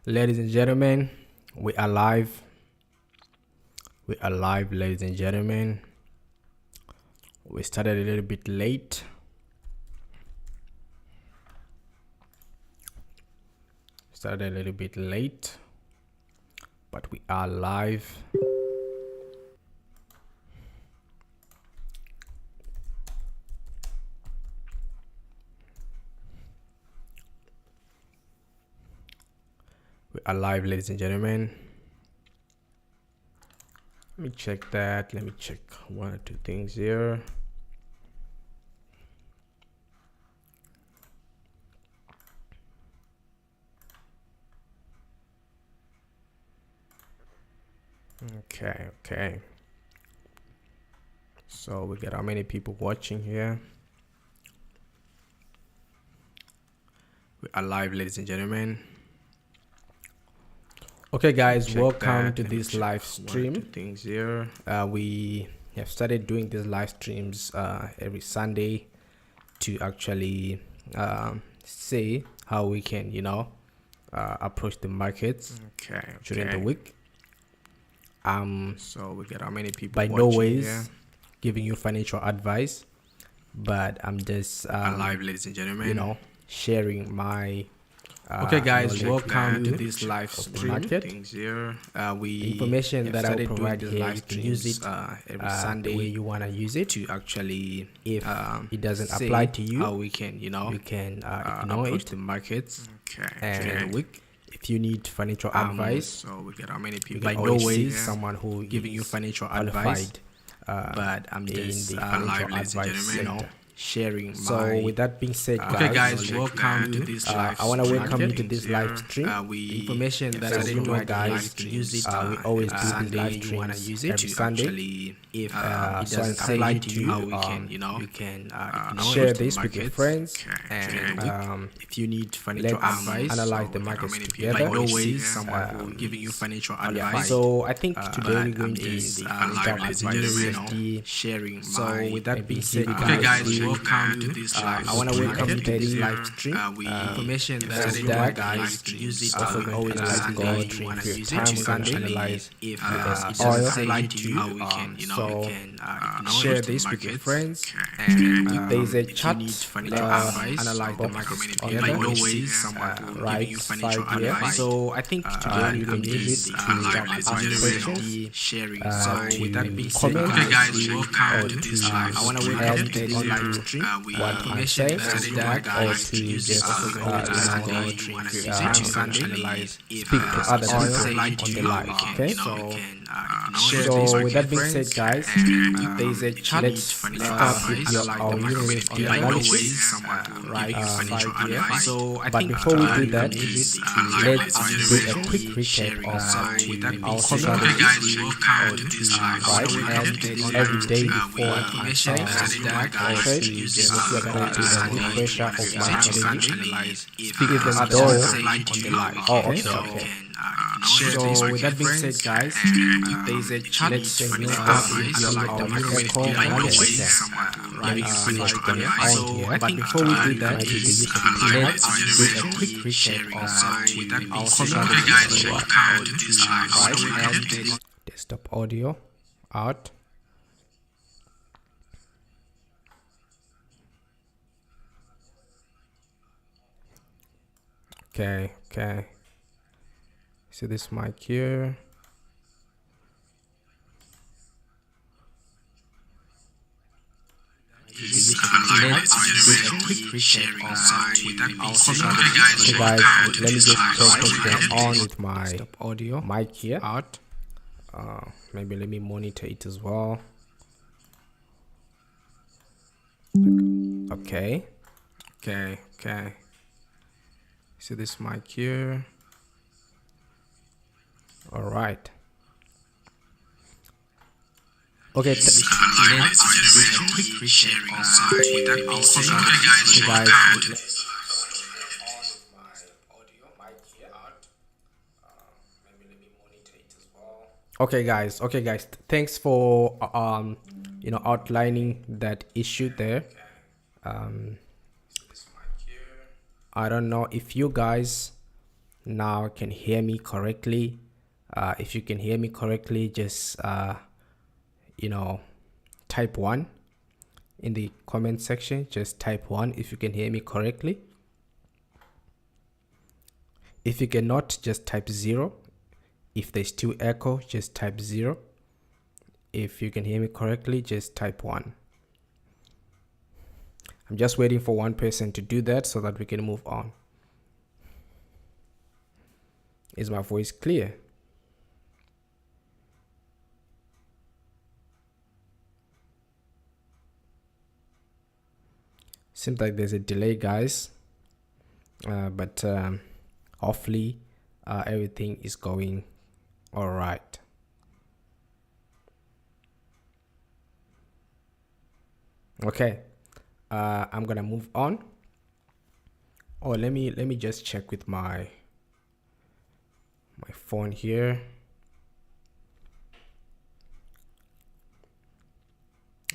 Ladies and gentlemen, we are live. We are live, ladies and gentlemen. We started a little bit late. But we are live. We are live, ladies and gentlemen. Let me check that. Let me check one or two things here. Okay. So we got how many people watching here? We are live, ladies and gentlemen. Okay, guys, welcome to this live stream. Things here. We have started doing these live streams every Sunday to actually see how we can, approach the markets during the week. So we get how many people by no ways here, giving you financial advice, but I'm just live, ladies and gentlemen, sharing my okay, guys, welcome to this live stream. Things here. Information that I will provide here, you can use it every Sunday the way you want to use it to actually, if it doesn't apply to you, how we can, you can ignore it, the markets during the week. If you need financial advice, so we get how many people by no ways someone who giving you financial advice, but I'm just in the financial advice center. Sharing so with that being said, guys, welcome to this live I want to welcome you to this live stream. Information that I didn't know, guys, to use it. We always do this live streams every Sunday. If it doesn't apply to you, you can share this with your friends, and if you need financial advice, analyze the markets together. By no ways someone who giving you financial advice. So I think today we're going to be USD sharing. So with that being said, guys, welcome to this live. I want to welcome you to this live stream. Information that I didn't know, guys, to use it. Also, always like to go to your time to analyze if USOIL apply to you. So share this with your friends. And if there is a chat, analyze the markets together. By no ways, right side here. So I think today you can use it to ask questions. Sharing. So with that being said, guys, welcome to this live. I want to welcome you to this live. What I say or to just speak to other people on the live. Okay, so with that being said, guys, if there is a challenge, let's start with your USD analysis right side here. So but before we do that, let's do a quick recap of our strategy right every day before I say just what we are going to do the pressure of my strategy. Speaking them though on the live. Okay. So with that being said, guys, if there is a challenge, let's start with your echo analysis. Right, see what's going on here. But before we do that, let's do a quick recap of our strategy. Right, and desktop audio out. Okay. So this mic here. So guys, let me just check what's going on with my audio mic here out. Maybe let me monitor it as well. Okay. So this mic here. All right. Okay. Let's do a quick recap Okay guys, thanks for outlining that issue there. I don't know if you guys now can hear me correctly. If you can hear me correctly, just type 1 in the comment section. Just type 1 if you can hear me correctly. If you cannot, just type 0. If there's still echo, just type 0. If you can hear me correctly, just type 1. I'm just waiting for one person to do that so that we can move on. Is my voice clear? Seems like there's a delay, guys, but hopefully everything is going all right. Okay, I'm gonna move on. Oh, let me just check with my phone here.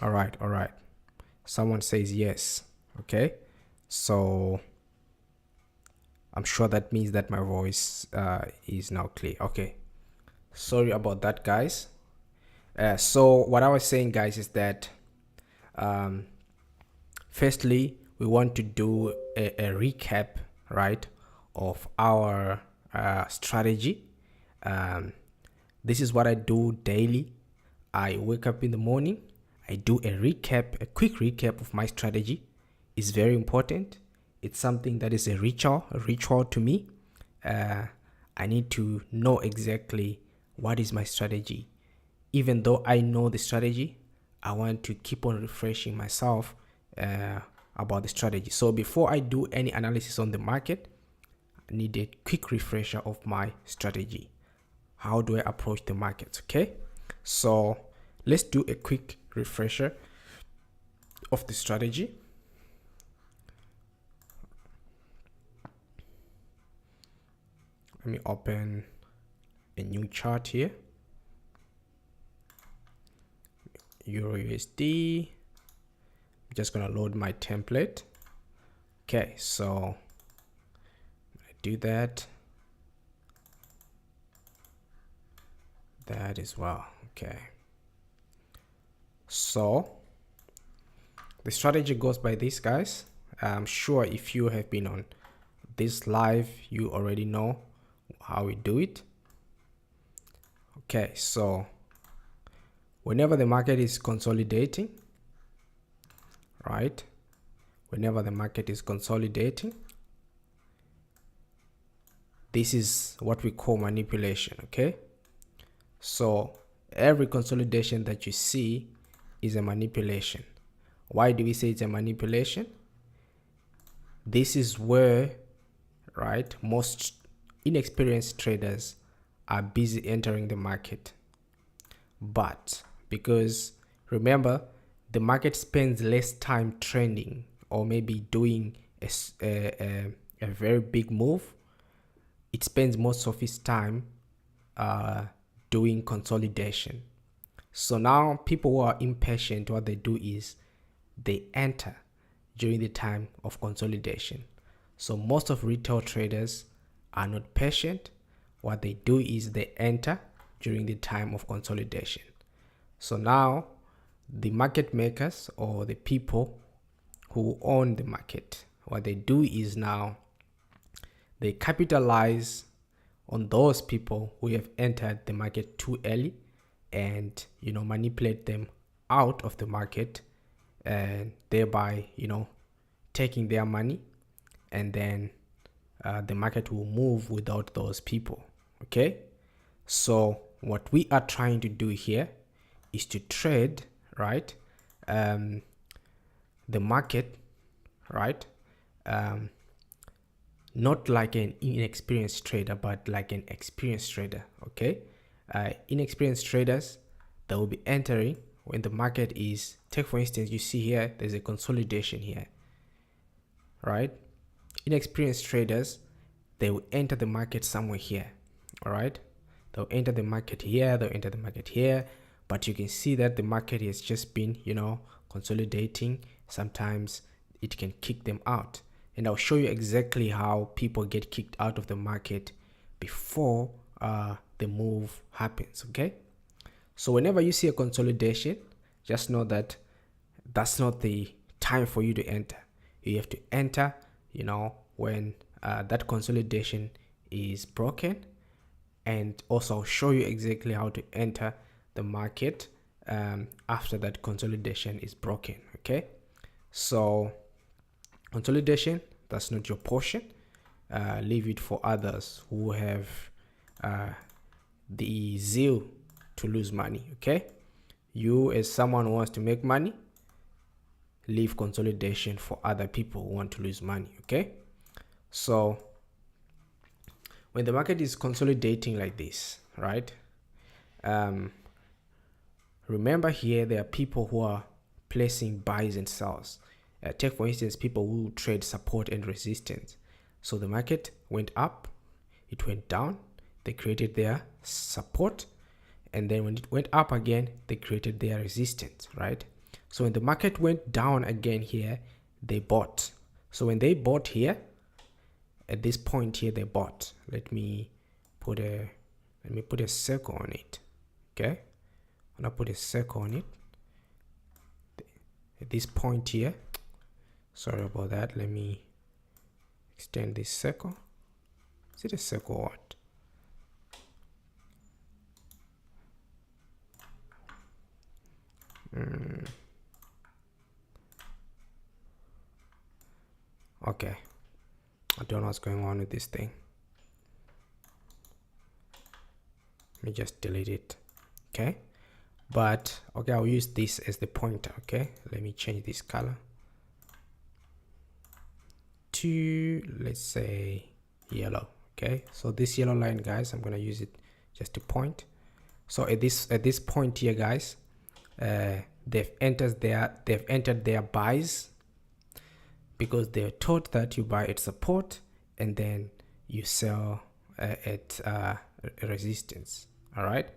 All right. Someone says yes. Okay, so I'm sure that means that my voice is now clear. Okay, sorry about that, guys. So what I was saying, guys, is that firstly, we want to do a recap, right, of our strategy. This is what I do daily. I wake up in the morning, I do a quick recap of my strategy. It's very important. It's something that is a ritual to me. I need to know exactly what is my strategy. Even though I know the strategy, I want to keep on refreshing myself about the strategy. So before I do any analysis on the market, I need a quick refresher of my strategy. How do I approach the markets? Okay, so let's do a quick refresher of the strategy. Let me open a new chart here. EURUSD. I'm just gonna load my template. Okay, so I do that as well. Okay, so the strategy goes by this, guys. I'm sure if you have been on this live, you already know how we do it. Okay, so whenever the market is consolidating, right, whenever the market is consolidating, this is what we call manipulation. Okay, so every consolidation that you see is a manipulation. Why do we say it's a manipulation? This is where, right, most inexperienced traders are busy entering the market. But because remember, the market spends less time trending or maybe doing a very big move, it spends most of its time doing consolidation. So now people who are impatient, what they do is they enter during the time of consolidation. So most of retail traders are not patient. What they do is they enter during the time of consolidation. So now the market makers or the people who own the market, what they do is now they capitalize on those people who have entered the market too early and manipulate them out of the market, and thereby taking their money, and then the market will move without those people. Okay, so what we are trying to do here is to trade, right, the market, right, not like an inexperienced trader, but like an experienced trader. Okay, inexperienced traders, that will be entering when the market is, take for instance, you see here there's a consolidation here, right? Inexperienced traders, they will enter the market somewhere here. All right, they'll enter the market here, they'll enter the market here, but you can see that the market has just been consolidating. Sometimes it can kick them out, and I'll show you exactly how people get kicked out of the market before the move happens. Okay, so whenever you see a consolidation, just know that that's not the time for you to enter. You have to enter, you know, when that consolidation is broken. And also I'll show you exactly how to enter the market after that consolidation is broken. Okay, so consolidation, that's not your portion. Leave it for others who have the zeal to lose money. Okay, you as someone who wants to make money, leave consolidation for other people who want to lose money. Okay, so when the market is consolidating like this, right, remember here there are people who are placing buys and sells. Take for instance people who trade support and resistance. So the market went up, it went down, they created their support, and then when it went up again, they created their resistance, right? So when the market went down again here, they bought. So when they bought here, at this point here, they bought. Let me put a circle on it. Okay, I'm gonna put a circle on it. At this point here, sorry about that. Let me extend this circle. Is it a circle or what? Okay, I don't know what's going on with this thing. Let me just delete it. Okay, but okay, I'll use this as the pointer. Okay, let me change this color to, let's say, yellow. Okay, so this yellow line, guys, I'm gonna use it just to point. So at this point here, guys, they've entered their buys because they're taught that you buy at support and then you sell at resistance. All right,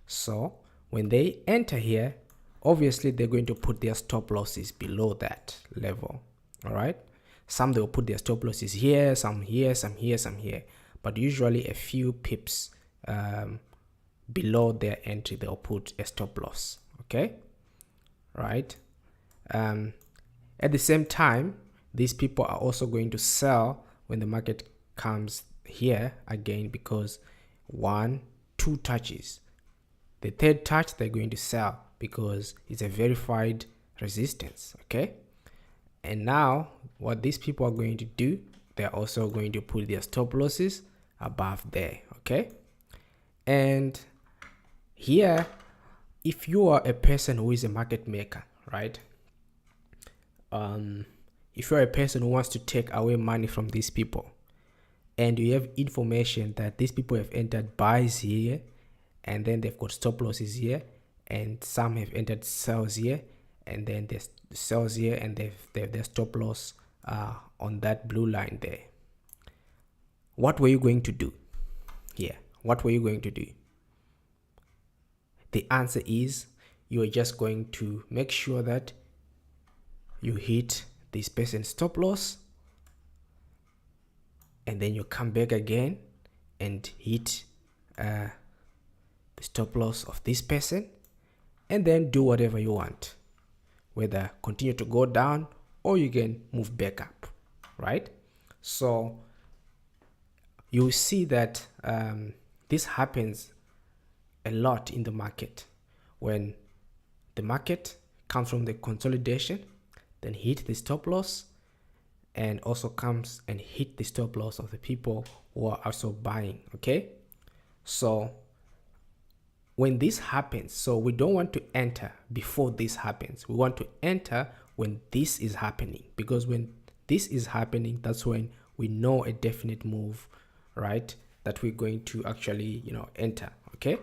so when they enter here, obviously they're going to put their stop losses below that level. All right, some they'll put their stop losses here, some here, some here, some here, but usually a few pips below their entry they'll put a stop loss. Okay, right. At the same time, these people are also going to sell when the market comes here again, because 1, 2 touches, the third touch they're going to sell because it's a verified resistance. Okay, and now what these people are going to do, they're also going to put their stop losses above there. Okay, and here, if you are a person who is a market maker, right, if you're a person who wants to take away money from these people and you have information that these people have entered buys here and then they've got stop losses here, and some have entered sells here and then there's sells here and they've their stop loss on that blue line there, what were you going to do here? What were you going to do? The answer is you're just going to make sure that you hit this person's stop loss, and then you come back again and hit the stop loss of this person, and then do whatever you want, whether continue to go down or you can move back up, right? So you see that this happens a lot in the market. When the market comes from the consolidation, then hit the stop loss, and also comes and hit the stop loss of the people who are also buying. Okay, so when this happens, so we don't want to enter before this happens. We want to enter when this is happening, because when this is happening, that's when we know a definite move, right, that we're going to actually, you know, enter. Okay,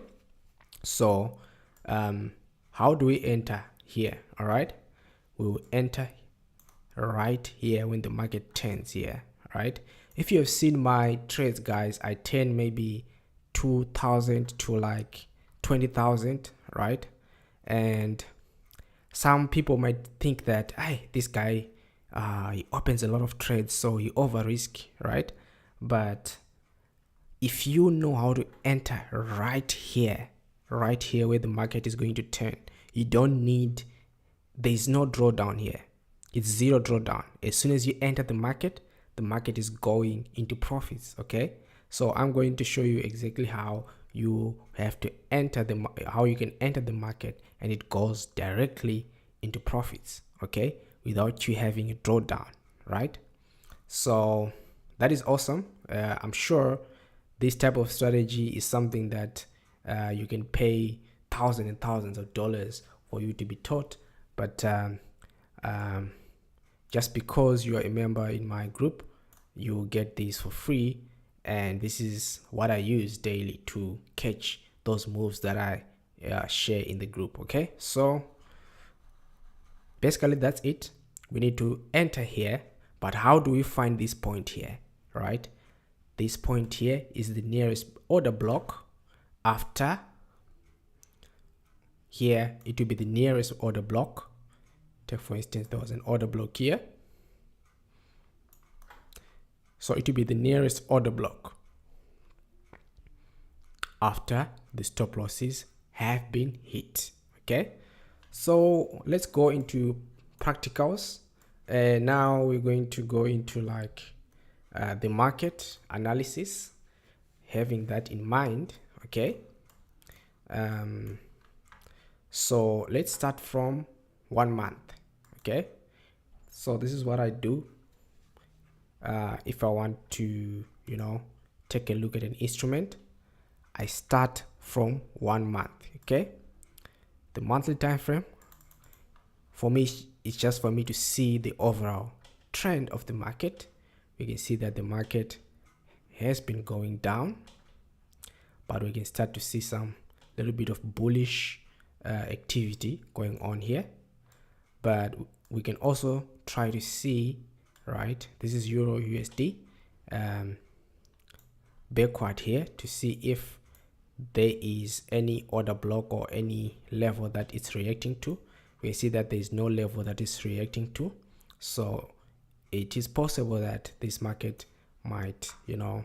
so how do we enter here? All right, we will enter right here when the market turns here, right? If you have seen my trades, guys, I turn maybe 2,000 to like 20,000, right? And some people might think that, hey, this guy he opens a lot of trades, so he over risk, right? But if you know how to enter right here where the market is going to turn, you don't need, there's no drawdown here. It's zero drawdown. As soon as you enter the market is going into profits. Okay, so I'm going to show you exactly how you have to enter how you can enter the market and it goes directly into profits, okay, without you having a drawdown, right? So that is awesome. I'm sure this type of strategy is something that you can pay thousands and thousands of dollars for you to be taught, but just because you are a member in my group, you will get this for free, and this is what I use daily to catch those moves that I share in the group. Okay, so basically that's it. We need to enter here, but how do we find this point here, right? This point here is the nearest order block. After here, it will be the nearest order block. Take for instance, there was an order block here, so it will be the nearest order block after the stop losses have been hit. Okay, so let's go into practicals. Now we're going to go into like the market analysis, having that in mind. Okay, so let's start from 1 month. Okay, so this is what I do if I want to, you know, take a look at an instrument. I start from 1 month. Okay, the monthly time frame for me is just for me to see the overall trend of the market. We can see that the market has been going down, but we can start to see some little bit of bullish activity going on here. But we can also try to see, right, this is EURUSD backward here, to see if there is any order block or any level that it's reacting to. We see that there is no level that is reacting to, so it is possible that this market might, you know,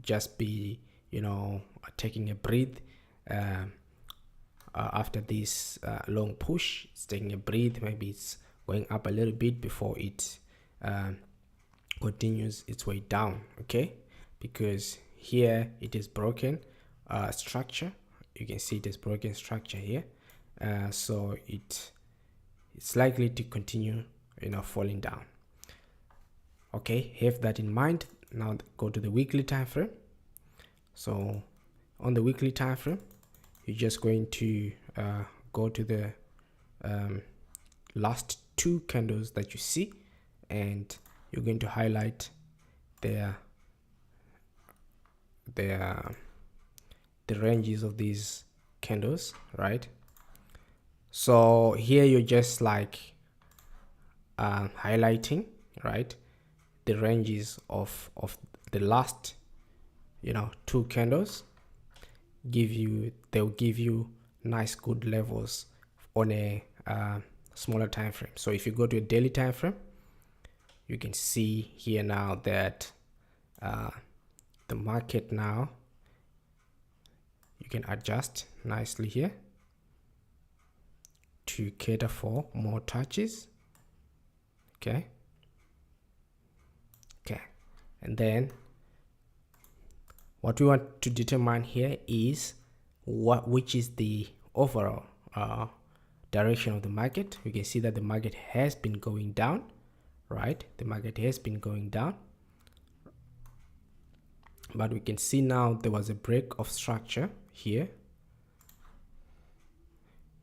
just be, you know, taking a breath after this long push. It's taking a breath. Maybe it's going up a little bit before it continues its way down. Okay, because here it is broken structure. You can see it is broken structure here, so it's likely to continue, you know, falling down. Okay, have that in mind. Now go to the weekly time frame. So on the weekly time frame, you're just going to go to the last 2 candles that you see, and you're going to highlight the ranges of these candles, right? So here you're just like highlighting, right, the ranges of the last, you know, 2 candles. They'll give you nice good levels on a smaller time frame. So if you go to a daily time frame, you can see here now that the market now, you can adjust nicely here to cater for more touches. Okay, and then what we want to determine here is which is the overall direction of the market. We can see that the market has been going down, right? The market has been going down, but we can see now there was a break of structure here,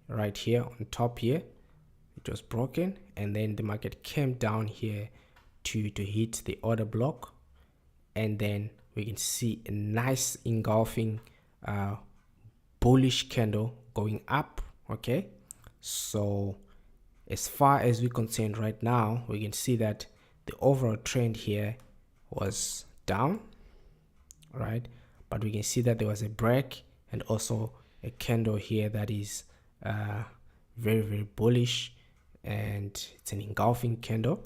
right here on top here. It was broken, and then the market came down here to hit the order block, and then we can see a nice engulfing bullish candle going up. Okay, so as far as we're concerned right now, we can see that the overall trend here was down, right? But we can see that there was a break and also a candle here that is very, very bullish, and it's an engulfing candle,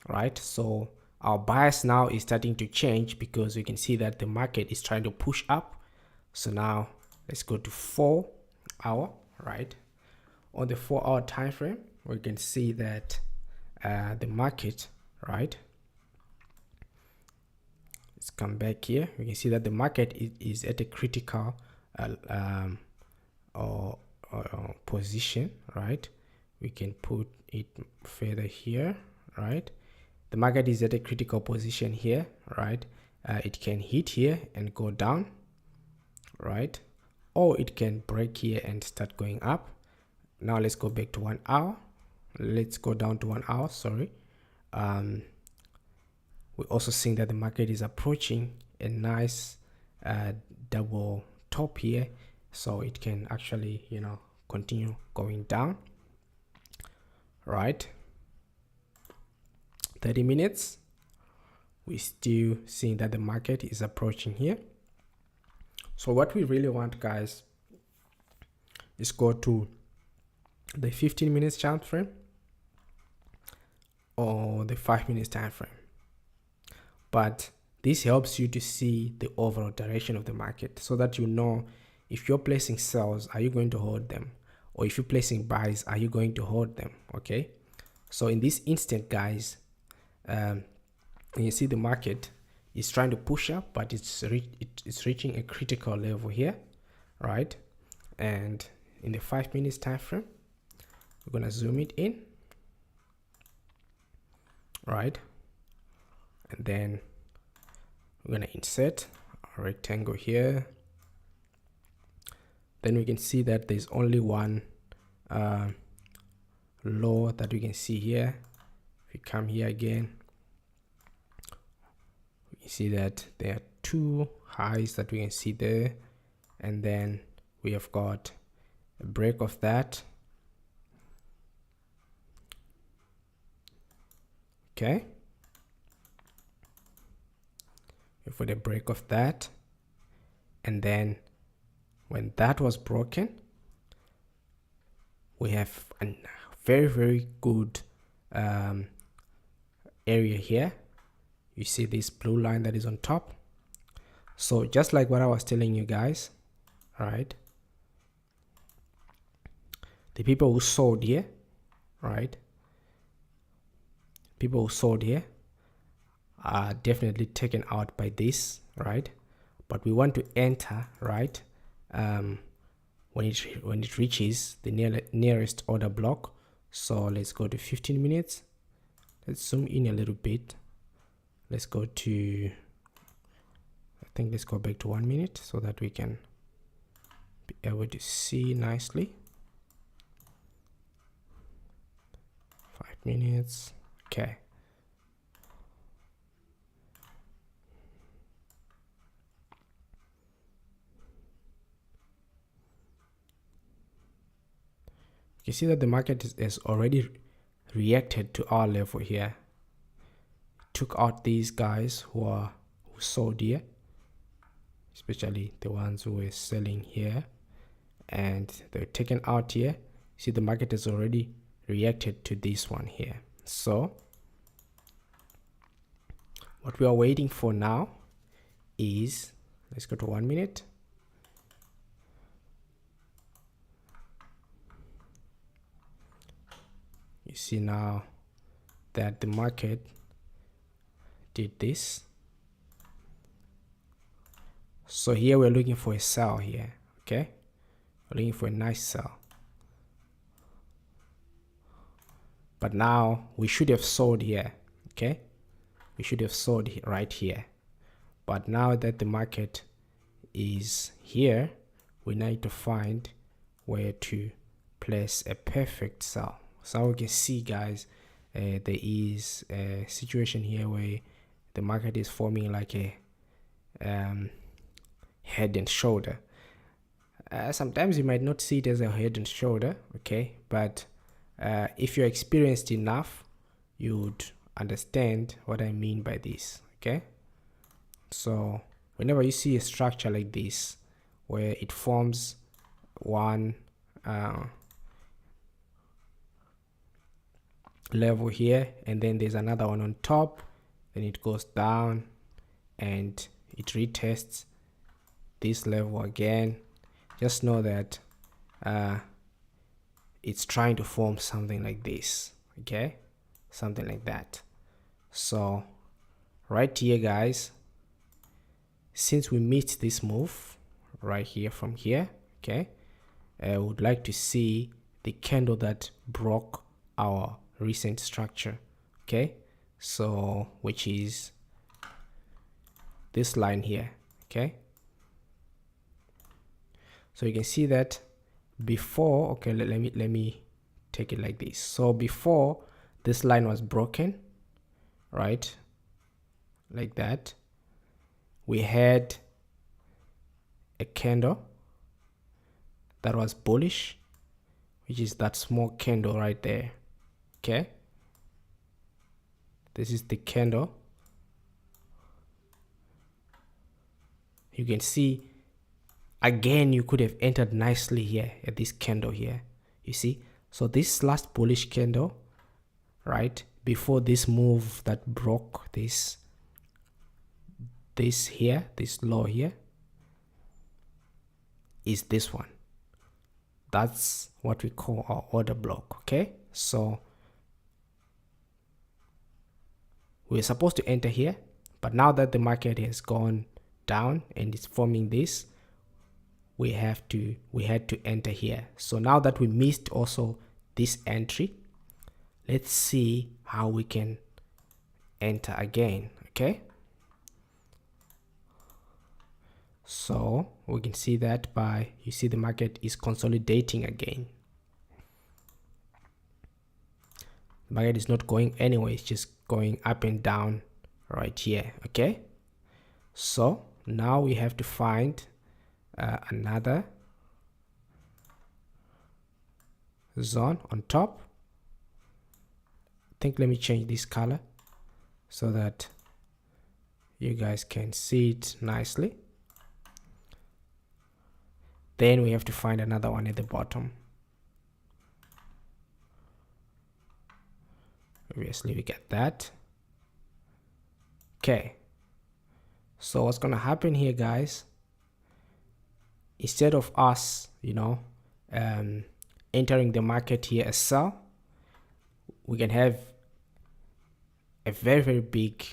right? So our bias now is starting to change because we can see that the market is trying to push up. So now let's go to 4 hour, right? On the 4 hour time frame, we can see that the market, right? Let's come back here. We can see that the market is at a critical position, right? We can put it further here, right? The market is at a critical position here, right? It can hit here and go down, right? Or it can break here and start going up. Now let's go back to 1 hour. Let's go down to 1 hour, sorry. We're also seeing that the market is approaching a nice double top here, so it can actually, you know, continue going down, right? 30 minutes, we're still seeing that the market is approaching here. So what we really want, guys, is go to the 15 minutes chart frame or the 5 minutes time frame. But this helps you to see the overall direction of the market so that you know if you're placing sells, are you going to hold them? Or if you're placing buys, are you going to hold them? Okay. So in this instant, guys, you see the market is trying to push up, but it's reaching a critical level here, right? And in the 5 minutes time frame, we're gonna zoom it in, right? And then we're gonna insert a rectangle here. Then we can see that there's only one low that we can see here. If we come here again, we can see that there are 2 highs that we can see there, and then we have got a break of that. Okay, for the break of that, and then when that was broken, we have a very good area here. You see this blue line that is on top. So just like what I was telling you guys, right, the people who sold here, right, people who sold here are definitely taken out by this, right? But we want to enter, right, when it reaches the nearest order block. So let's go to 15 minutes. Let's zoom in a little bit. Let's go to, I think let's go back to 1 minute so that we can be able to see nicely. 5 minutes. Okay. You see that the market has already reacted to our level here. Took out these guys who sold here, especially the ones who were selling here, and they're taken out here. See, the market has already reacted to this one here. So what we are waiting for now is, let's go to 1 minute. You see now that the market did this. So here we're looking for a sell here, okay? We're looking for a nice sell. But now we should have sold here, okay? We should have sold right here. But now that the market is here, we need to find where to place a perfect sell. So we can see, guys, there is a situation here where the market is forming like a head and shoulder. Sometimes you might not see it as a head and shoulder, okay? But if you're experienced enough, you would understand what I mean by this, okay? So whenever you see a structure like this, where it forms one level here, and then there's another one on top, then it goes down and it retests this level again. Just know that it's trying to form something like this, okay, something like that. So right here, guys, since we missed this move right here from here, okay, I would like to see the candle that broke our recent structure, okay, so which is this line here, okay. So you can see that before, okay, let me take it like this. So before this line was broken, right, like that, we had a candle that was bullish, which is that small candle right there, okay. This is the candle. You can see again, you could have entered nicely here at this candle here, you see. So this last bullish candle, right, before this move that broke this here, this low here, is this one. That's what we call our order block, okay. So we're supposed to enter here, but now that the market has gone down and it's forming this, we had to enter here. So now that we missed also this entry, let's see how we can enter again, okay. So we can see that by, you see the market is consolidating again. The market is not going anywhere, it's just going up and down right here, okay. So now we have to find another zone on top. I think let me change this color so that you guys can see it nicely. Then we have to find another one at the bottom. Obviously we get that. Okay, so what's gonna happen here, guys, instead of us, you know, entering the market here as sell, we can have a very, very big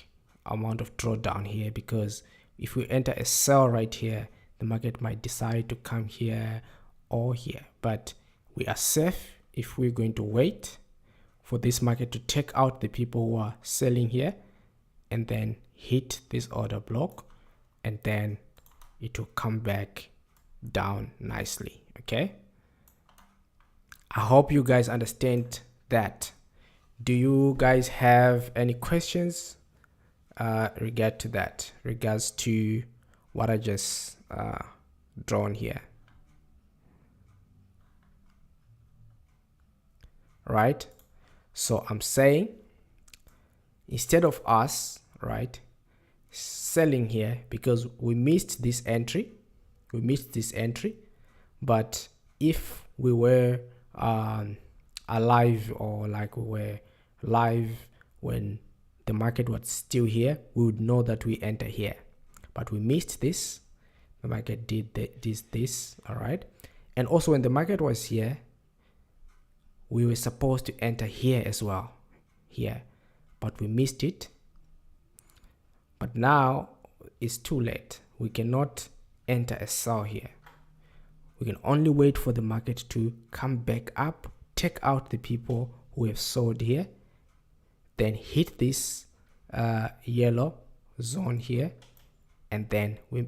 amount of drawdown here, because if we enter a sell right here, the market might decide to come here or here. But we are safe if we're going to wait for this market to take out the people who are selling here and then hit this order block, and then it will come back down nicely, okay. I hope you guys understand that. Do you guys have any questions regards to what I just drawn here? Right, so I'm saying, instead of us, right, selling here, because we missed this entry, but if we were alive, or like we were live when the market was still here, we would know that we enter here. But we missed this, the market did this, all right. And also when the market was here, we were supposed to enter here as well, here, but we missed it. But now it's too late, we cannot enter a sell here. We can only wait for the market to come back up, take out the people who have sold here, then hit this yellow zone here, and then we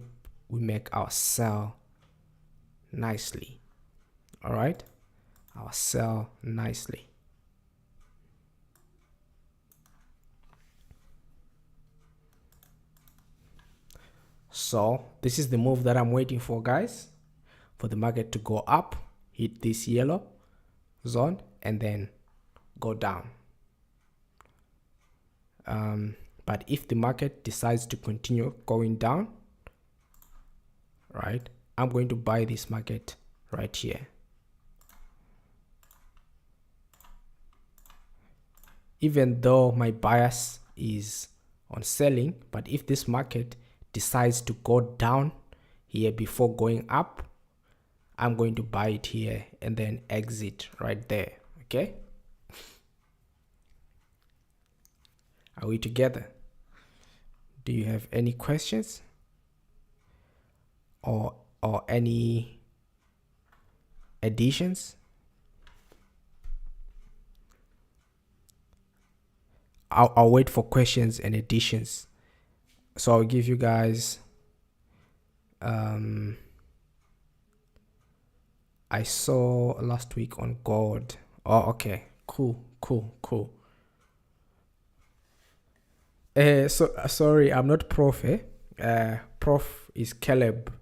make our sell nicely, all right, our sell nicely. So this is the move that I'm waiting for, guys, for the market to go up, hit this yellow zone, and then go down. But if the market decides to continue going down, right, I'm going to buy this market right here. Even though my bias is on selling, but if this market decides to go down here before going up, I'm going to buy it here and then exit right there. Okay, are we together? Do you have any questions or any additions? I'll wait for questions and additions. So I'll give you guys I saw last week on gold. Oh, okay, cool. So sorry, I'm not Prof. Prof is Caleb.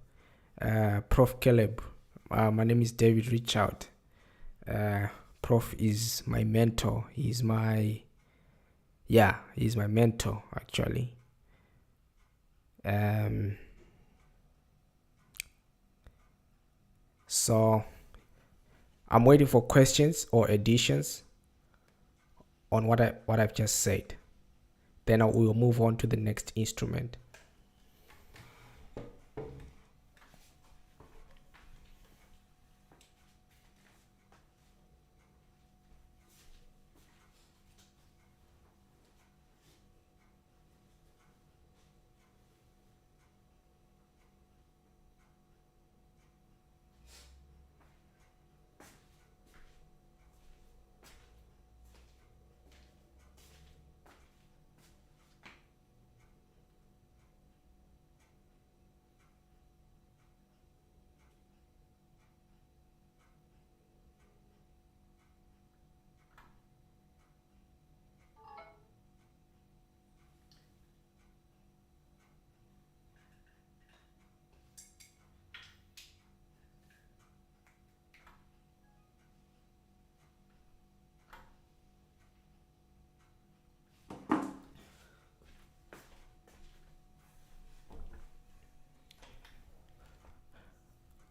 Prof Caleb. My name is David Richchild. Prof is my mentor. He's my mentor actually. So I'm waiting for questions or additions on what I've just said. Then we will move on to the next instrument.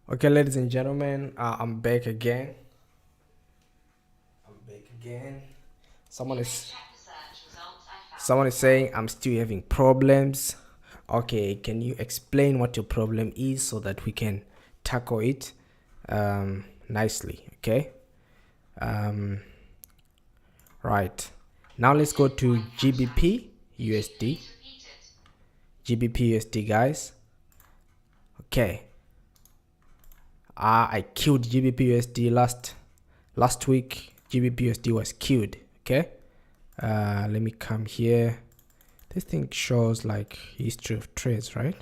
Okay, ladies and gentlemen, I'm back again. Someone is saying I'm still having problems. Okay, can you explain what your problem is so that we can tackle it nicely? Okay. Right. Now let's go to GBPUSD. GBPUSD, guys. Okay. I killed GBPUSD last week. GBPUSD was killed. Okay. Let me come here. This thing shows like history of trades, right?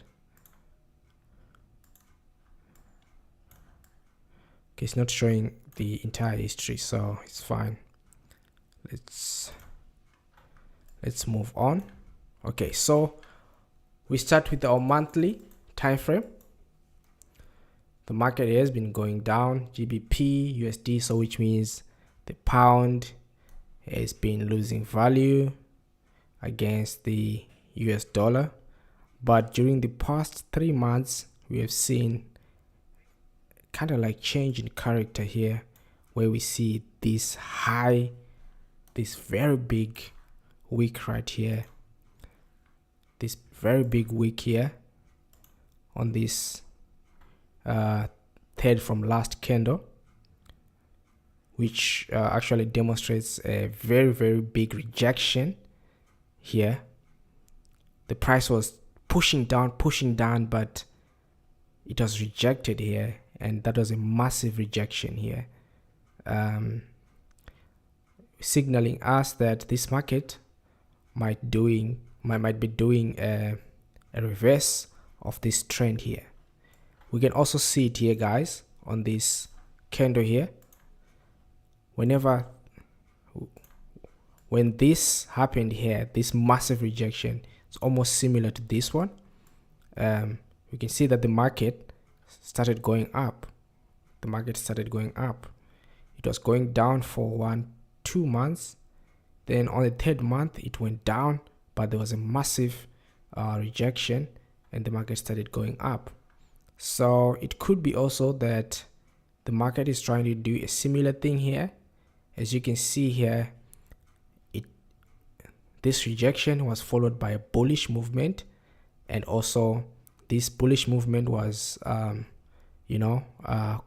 Okay, it's not showing the entire history, so it's fine. Let's move on. Okay, so we start with our monthly time frame. The market has been going down, GBP USD, so which means the pound has been losing value against the US dollar. But during the past 3 months, we have seen kind of like change in character here, where we see this high, this very big wick right here, this very big wick here on this third from last candle, which actually demonstrates a very big rejection here. The price was pushing down, but it was rejected here, and that was a massive rejection here, signaling us that this market might be doing a reverse of this trend here. We can also see it here, guys, on this candle here. When this happened here, this massive rejection, it's almost similar to this one. We can see that the market started going up. It was going down for 1-2 months. Then on the third month, it went down, but there was a massive rejection, and the market started going up. So it could be also that the market is trying to do a similar thing here. As you can see here, this rejection was followed by a bullish movement, and also this bullish movement was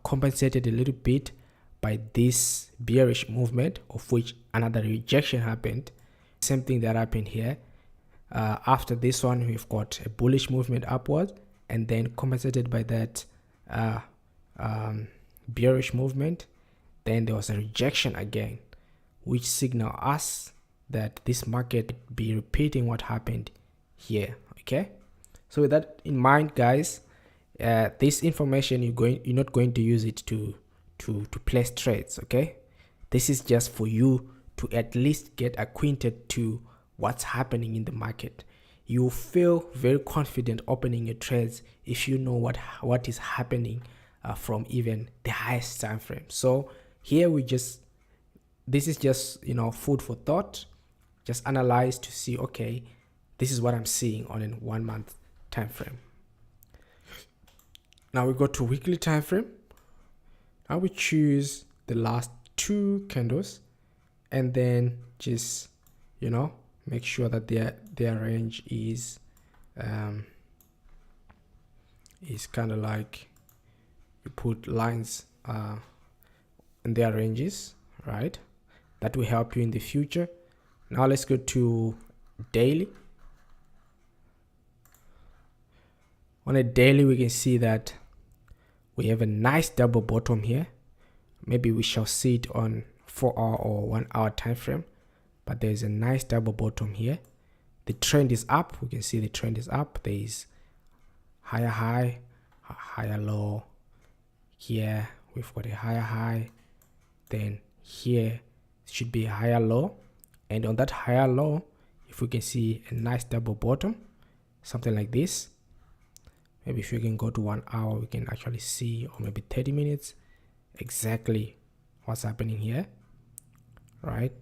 compensated a little bit by this bearish movement, of which another rejection happened. Same thing that happened here. After this one, we've got a bullish movement upward, and then compensated by that bearish movement. Then there was a rejection again, which signal us that this market be repeating what happened here. Okay, so with that in mind, guys, this information you're not going to use it to place trades. Okay, this is just for you to at least get acquainted to what's happening in the market. You feel very confident opening your trades if you know what is happening from even the highest time frame. So here this is just food for thought. Just analyze to see, okay, this is what I'm seeing on a 1 month time frame. Now we go to weekly time frame. Now we choose the last 2 candles, and then just make sure that their range is kind of like, you put lines in their ranges, right? That will help you in the future. Now let's go to daily. On a daily, we can see that we have a nice double bottom here. Maybe we shall see it on 4-hour or 1-hour time frame, but there's a nice double bottom here. The trend is up. We can see the trend is up. There is higher high, higher low. Here we've got a higher high. Then here should be a higher low, and on that higher low, if we can see a nice double bottom, something like this. Maybe if you can go to 1 hour, we can actually see, or maybe 30 minutes, exactly what's happening here, right?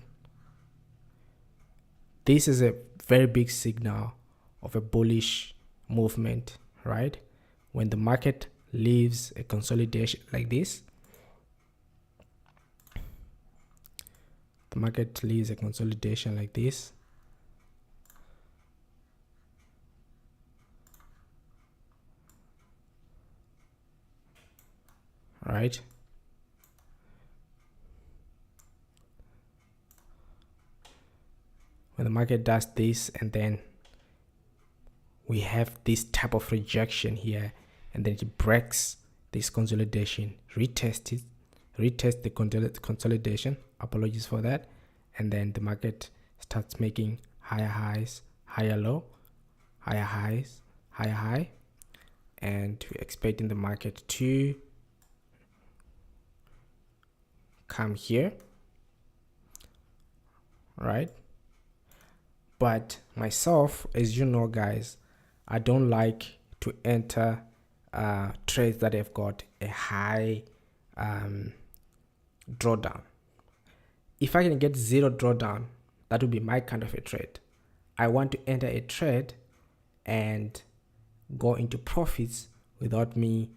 This is a very big signal of a bullish movement, right? When the market leaves a consolidation like this, the market leaves a consolidation like this, right? When the market does this, and then we have this type of rejection here, and then it breaks this consolidation, retest the consolidation, apologies for that, and then the market starts making higher highs, higher low, higher highs, higher high, and we're expecting the market to come here, right? But myself, as you know, guys, I don't like to enter trades that have got a high drawdown. If I can get 0 drawdown, that would be my kind of a trade. I want to enter a trade and go into profits without me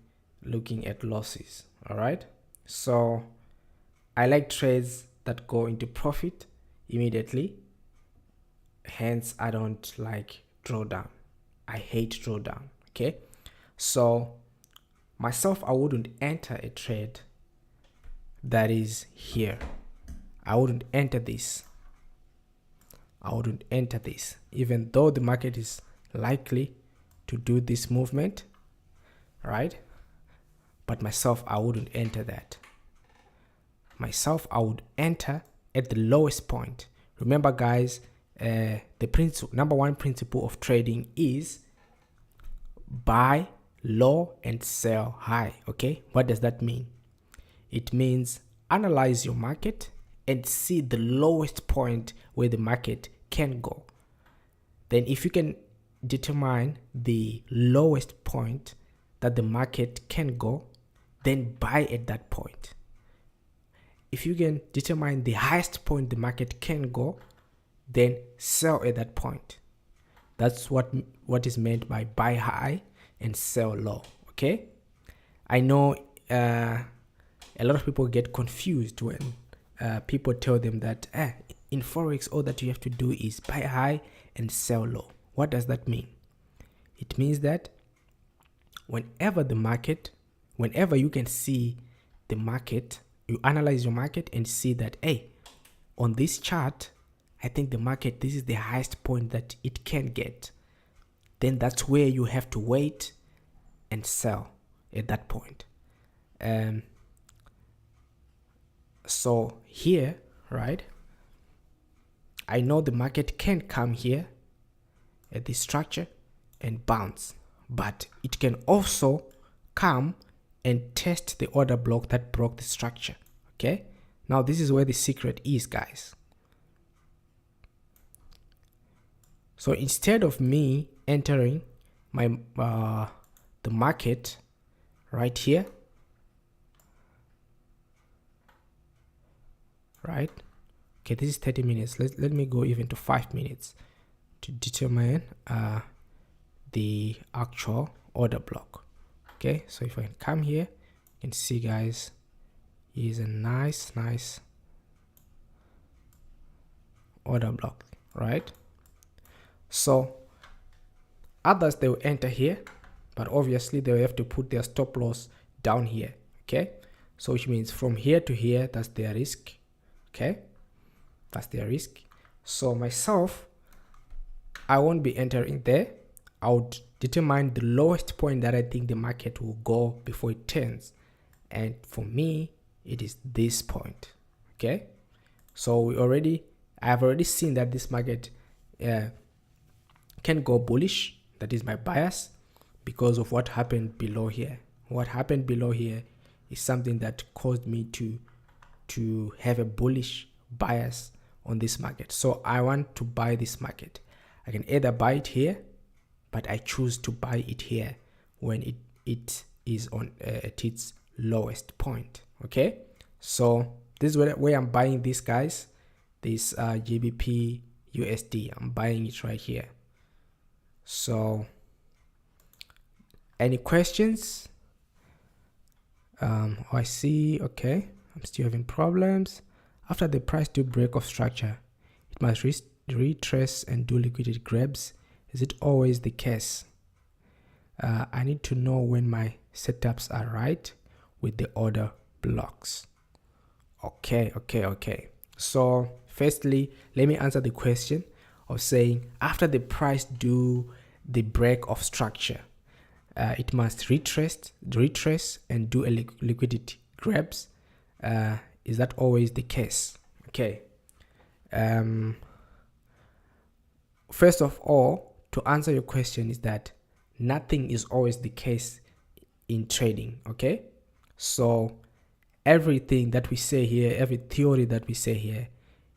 looking at losses. All right, so I like trades that go into profit immediately. Hence, I don't like drawdown. I hate drawdown. Okay, so myself, I wouldn't enter a trade that is here. I wouldn't enter this. I wouldn't enter this, even though the market is likely to do this movement, right? But myself, I wouldn't enter that. Myself, I would enter at the lowest point. Remember, guys, the number 1 principle of trading is buy low and sell high. Okay, what does that mean? It means analyze your market and see the lowest point where the market can go. Then if you can determine the lowest point that the market can go, then buy at that point. If you can determine the highest point the market can go, then sell at that point. That's what is meant by buy high and sell low. Okay, I know a lot of people get confused when people tell them that in Forex, all that you have to do is buy high and sell low. What does that mean? It means that whenever you can see the market, you analyze your market and see that, hey, on this chart, I think the market, this is the highest point that it can get. Then that's where you have to wait and sell at that point. So here, right, I know the market can come here at this structure and bounce, but it can also come and test the order block that broke the structure. Okay, now this is where the secret is, guys. So instead of me entering my the market right here, right, okay, this is 30 minutes. Let me go even to 5 minutes to determine the actual order block. Okay, so if I can come here, you can see, guys, is a nice order block, right? So others, they will enter here, but obviously they will have to put their stop loss down here. Okay, so which means from here to here, that's their risk. Okay, that's their risk. So myself, I won't be entering there. I would determine the lowest point that I think the market will go before it turns, and for me it is this point. Okay, so I've already seen that this market can go bullish. That is my bias because of what happened below here. What happened below here is something that caused me to have a bullish bias on this market. So I want to buy this market. I can either buy it here, but I choose to buy it here when it is on at its lowest point. Okay, so this is where I'm buying this, guys. This GBPUSD, I'm buying it right here. So any questions? I see. Okay, I'm still having problems. After the price do break of structure, it must retrace and do liquidity grabs. Is it always the case? I need to know when my setups are right with the order blocks. Okay. So firstly, let me answer the question of saying after the price do the break of structure, it must retrace and do a liquidity grabs. Is that always the case? Okay. First of all, to answer your question is that nothing is always the case in trading. Okay, so everything that we say here, every theory that we say here,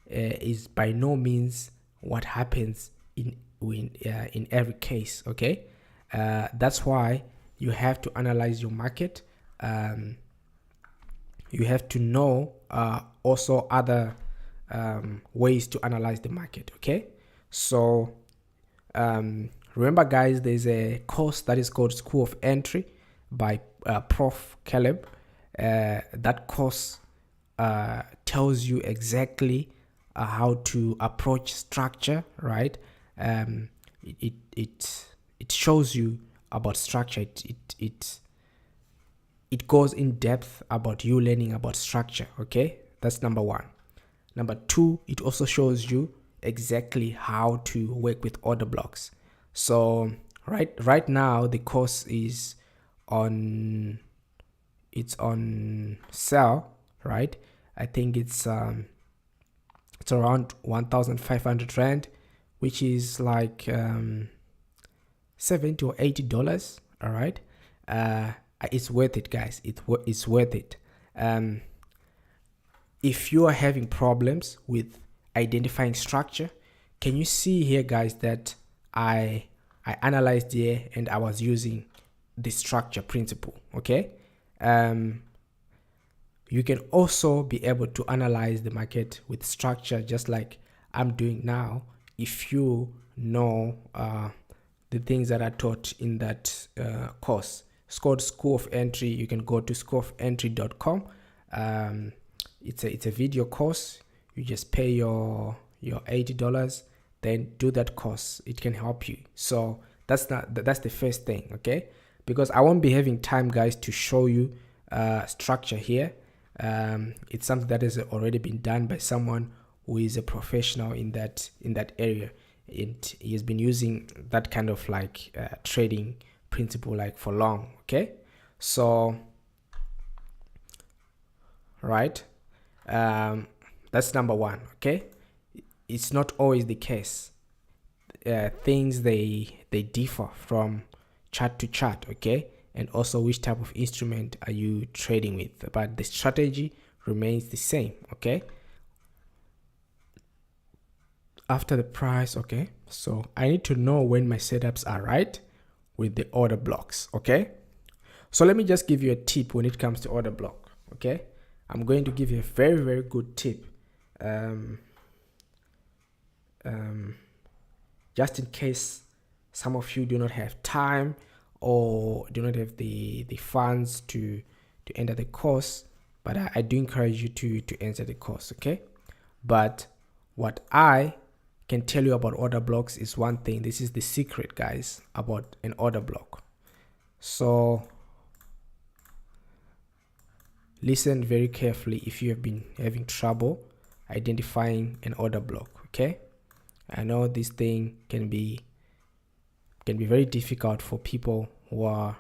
is by no means what happens in every case. Okay, that's why you have to analyze your market. You have to know also other ways to analyze the market. Okay, so remember, guys, there's a course that is called School of Entry by Prof. Caleb. That course tells you exactly how to approach structure, right? It shows you about structure. It goes in depth about you learning about structure. Okay, that's number one. Number two, it also shows you exactly how to work with order blocks. So right now the course is on sale, right? I think it's around 1,500 rand, which is like $70 or $80. All right, it's worth it, guys. It's worth it. If you are having problems with identifying structure, can you see here, guys, that I analyzed here and I was using the structure principle. Okay, you can also be able to analyze the market with structure just like I'm doing now if you know the things that are taught in that course. It's called School of Entry. You can go to schoolofentry.com. It's a video course. you just pay your $80, then do that course. It can help you. So that's the first thing, okay? Because I won't be having time, guys, to show you structure here. It's something that has already been done by someone who is a professional in that area, and he has been using that kind of like trading principle like for long. Okay, so right, that's number one. Okay, it's not always the case. Things they differ from chart to chart. Okay, and also which type of instrument are you trading with, but the strategy remains the same. Okay, after the price, okay, so I need to know when my setups are right with the order blocks. Okay, so let me just give you a tip when it comes to order block. Okay, I'm going to give you a very good tip, just in case some of you do not have time or do not have the funds to enter the course, but I do encourage you to enter the course. Okay, but what I can tell you about order blocks is one thing. This is the secret, guys, about an order block. So listen very carefully if you have been having trouble identifying an order block. Okay, I know this thing can be very difficult for people who are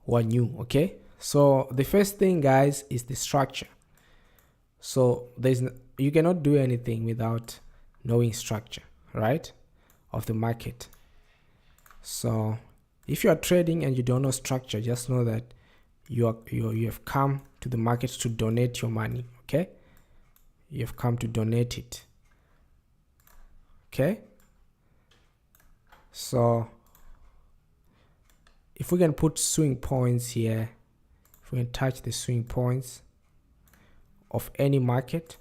new. Okay, so the first thing, guys, is the structure. So you cannot do anything without knowing structure, right, of the market. So if you are trading and you don't know structure, just know that you have come to the market to donate your money. Okay, you have come to donate it. Okay, so if we can put swing points here, if we can touch the swing points of any market,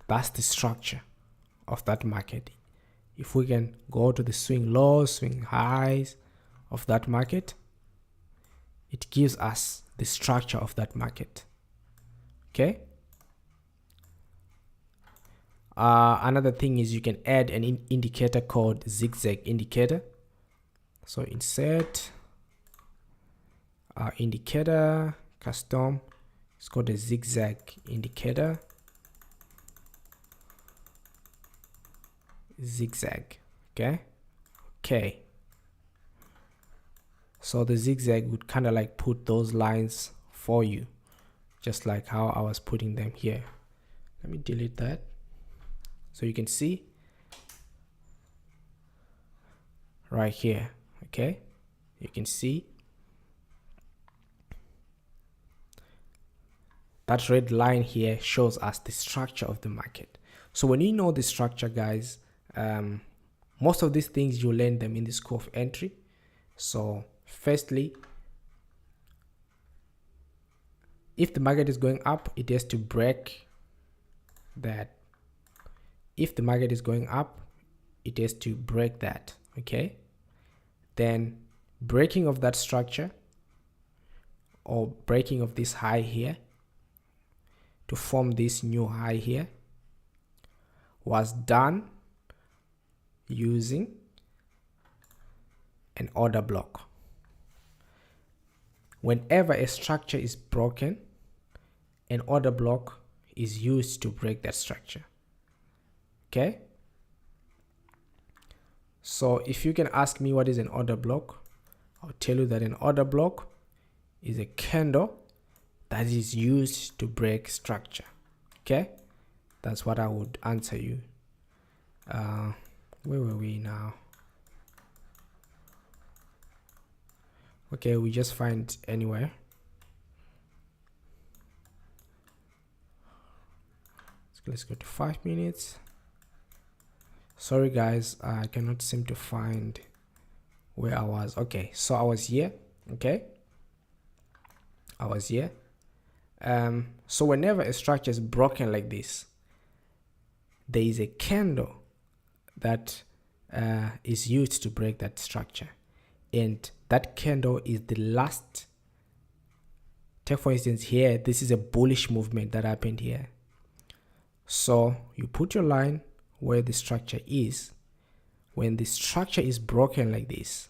that's the structure of that market. If we can go to the swing lows, swing highs of that market, it gives us the structure of that market. Okay, another thing is you can add an indicator called zigzag indicator. So insert indicator, custom, it's called a zigzag indicator. Zigzag. Okay, so the zigzag would kind of like put those lines for you, just like how I was putting them here. Let me delete that so you can see right here. Okay, you can see that red line here shows us the structure of the market. So when you know the structure, guys, most of these things you learn them in the school of entry. So firstly, if the market is going up, it has to break that. If the market is going up, it has to break that. Okay, then breaking of that structure or breaking of this high here to form this new high here was done using an order block. Whenever a structure is broken, an order block is used to break that structure. Okay, so if you can ask me what is an order block, I'll tell you that an order block is a candle that is used to break structure. Okay, that's what I would answer you. Where were we now? Okay, we just find anywhere. So let's go to 5 minutes. Sorry guys, I cannot seem to find where I was. Okay, so I was here. Okay, I was here. So whenever a structure is broken like this, there is a candle that is used to break that structure, and that candle is the last Take for instance here, this is a bullish movement that happened here. So you put your line where the structure is. When the structure is broken like this,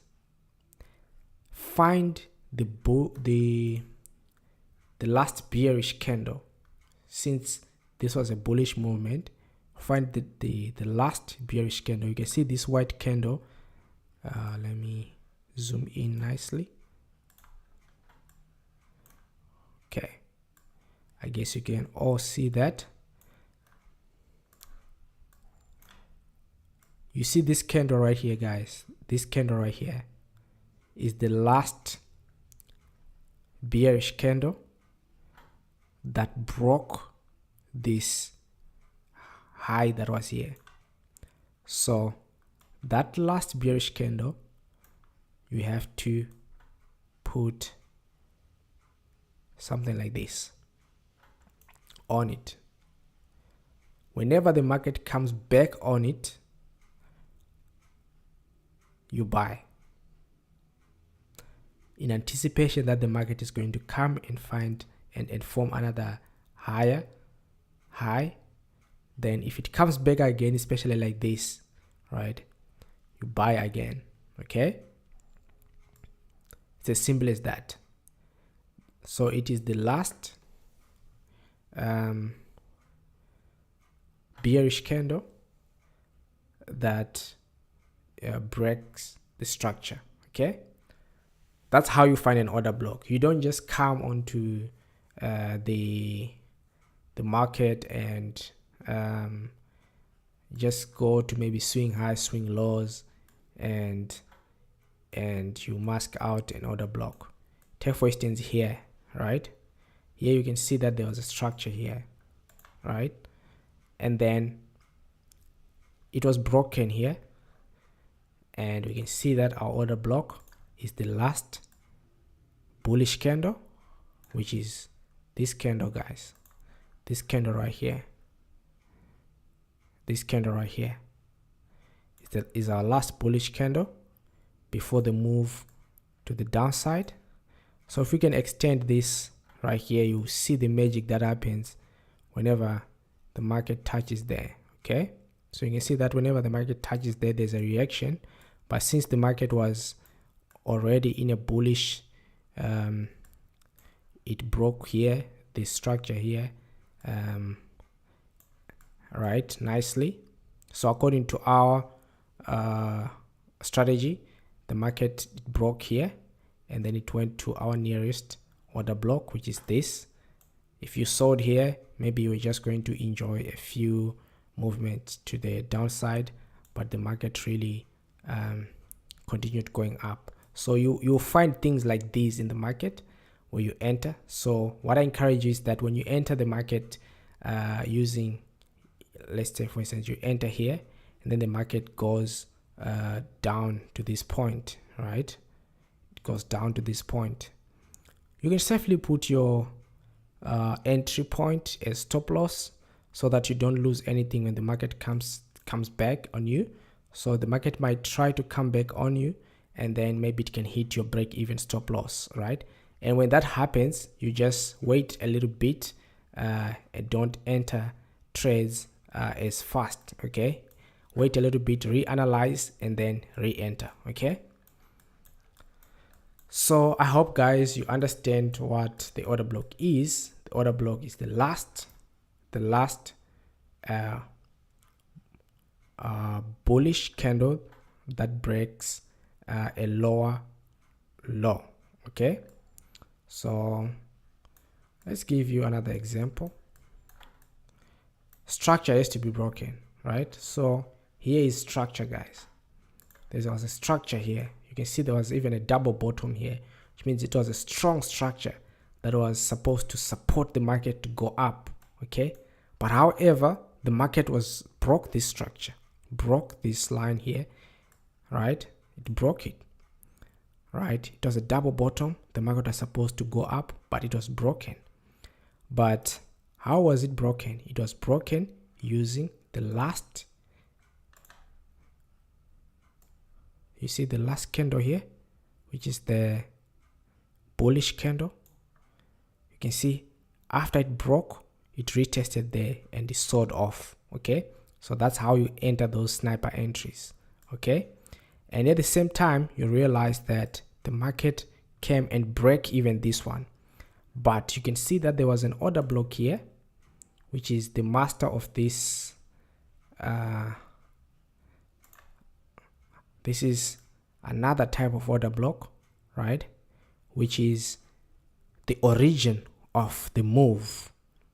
find the last bearish candle. Since this was a bullish movement, find the last bearish candle. You can see this white candle. Let me zoom in nicely. Okay, I guess you can all see that. You see this candle right here, guys. This candle right here is the last bearish candle that broke this high that was here. So that last bearish candle, you have to put something like this on it. Whenever the market comes back on it, you buy in anticipation that the market is going to come and find and form another higher high. Then if it comes back again, especially like this, right, you buy again. Okay, it's as simple as that. So it is the last bearish candle that breaks the structure. Okay, that's how you find an order block. You don't just come onto the market and just go to maybe swing highs, swing lows, and you mask out an order block. Take for instance here, right? Here you can see that there was a structure here, right? And then it was broken here, and we can see that our order block is the last bullish candle, which is this candle, guys. This candle right here. This candle right here is our last bullish candle before the move to the downside. So if we can extend this right here, you see the magic that happens whenever the market touches there. Okay, so you can see that whenever the market touches there, there's a reaction. But since the market was already in a bullish, it broke here, the structure here, right, nicely. So according to our strategy, the market broke here, and then it went to our nearest order block, which is this. If you sold here, maybe you were just going to enjoy a few movements to the downside, but the market really continued going up. So you'll find things like these in the market where you enter. So what I encourage you is that when you enter the market using, let's say for instance, you enter here and then the market goes down to this point, right? It goes down to this point. You can safely put your entry point as stop loss so that you don't lose anything when the market comes back on you. So the market might try to come back on you, and then maybe it can hit your break even stop loss, right? And when that happens, you just wait a little bit and don't enter trades as fast. Okay, wait a little bit, reanalyze, and then re-enter. Okay, so I hope guys you understand what the order block is. The order block is the last bullish candle that breaks a lower low. Okay, so let's give you another example. Structure has to be broken, right? So here is structure, guys. There was a structure here. You can see there was even a double bottom here, which means it was a strong structure that was supposed to support the market to go up. Okay, but however, the market broke this structure, broke this line here, right? It broke it, right? It was a double bottom. The market was supposed to go up, but it was broken. But how was it broken? It was broken using the last, you see the last candle here, which is the bullish candle. You can see after it broke, it retested there and it sold off. Okay, so that's how you enter those sniper entries. Okay, and at the same time you realize that the market came and break even this one, but you can see that there was an order block here, which is the master of this. This is another type of order block, right, which is the origin of the move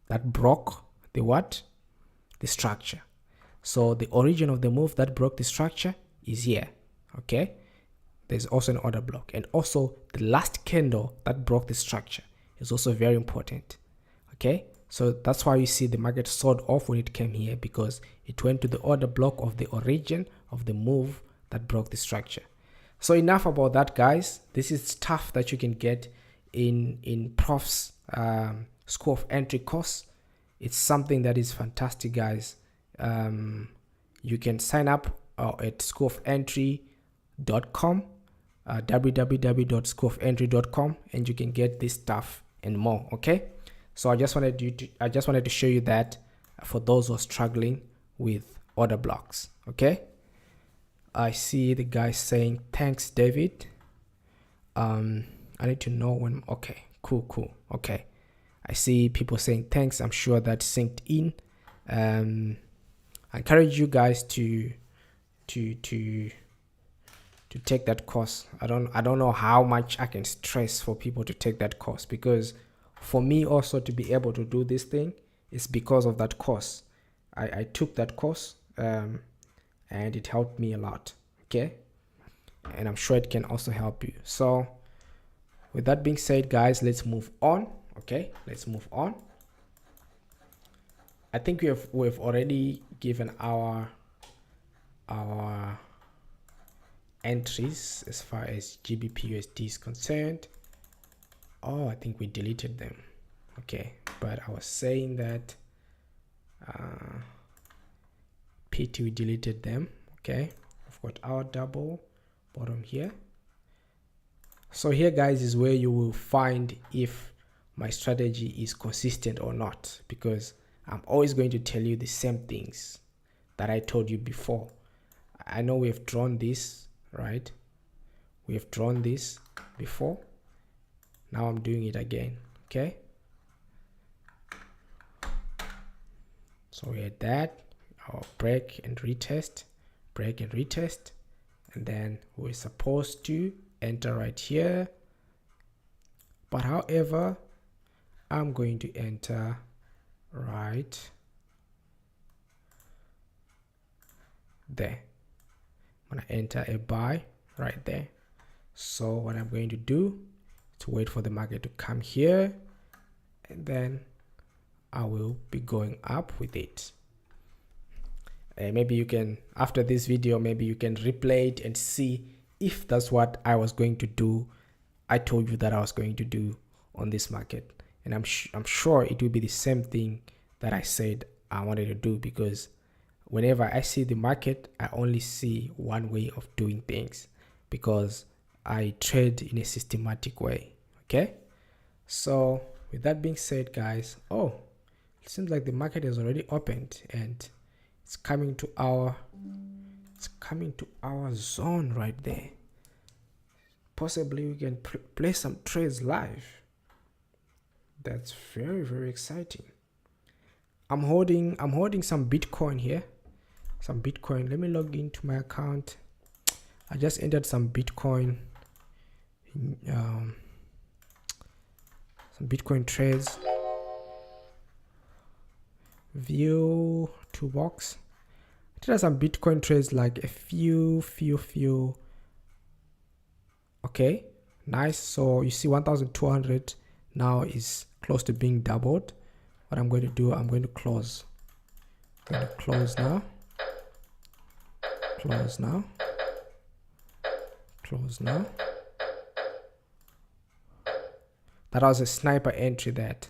that broke the what? The structure. So the origin of the move that broke the structure is here. Okay, there's also an order block, and also the last candle that broke the structure is also very important. Okay, so that's why you see the market sold off when it came here, because it went to the order block of the origin of the move that broke the structure. So enough about that, guys. This is stuff that you can get in Prof's School of Entry course. It's something that is fantastic, guys. You can sign up at schoolofentry.com, www.schoolofentry.com, and you can get this stuff and more. Okay, so I just wanted to show you that for those who are struggling with order blocks. Okay, I see the guy saying thanks, David. I need to know when. Okay, cool. Okay, I see people saying thanks. I'm sure that synced in. I encourage you guys to take that course. I don't know how much I can stress for people to take that course, because for me also to be able to do this thing is because of that course. I took that course and it helped me a lot. Okay, and I'm sure it can also help you. So with that being said, guys, let's move on. Okay, let's move on. I think we've already given our entries as far as GBPUSD is concerned. Oh, I think we deleted them. Okay, but I was saying that PT, we deleted them. Okay, I've got our double bottom here. So here, guys, is where you will find if my strategy is consistent or not, because I'm always going to tell you the same things that I told you before. I know we have drawn this, right? We have drawn this before. Now I'm doing it again. Okay, so we had that, our break and retest, and then we're supposed to enter right here, but however I'm going to enter right there. I'm gonna enter a buy right there. So what I'm going to do is wait for the market to come here, and then I will be going up with it. Maybe you can, after this video, maybe you can replay it and see if that's what I was going to do. I told you that I was going to do on this market, and I'm sure it will be the same thing that I said I wanted to do, because whenever I see the market, I only see one way of doing things, because I trade in a systematic way. Okay, so with that being said, guys, oh, it seems like the market has already opened and it's coming to our zone right there. Possibly we can play some trades live. That's very, very exciting. I'm holding some Bitcoin here. Some Bitcoin. Let me log into my account. I just entered some Bitcoin. Some Bitcoin trades. View toolbox. I did some Bitcoin trades, like a few. Okay, nice. So you see 1,200 now is close to being doubled. What I'm going to do, I'm going to close. I'm going to close now. Close now. Close now. That was a sniper entry that.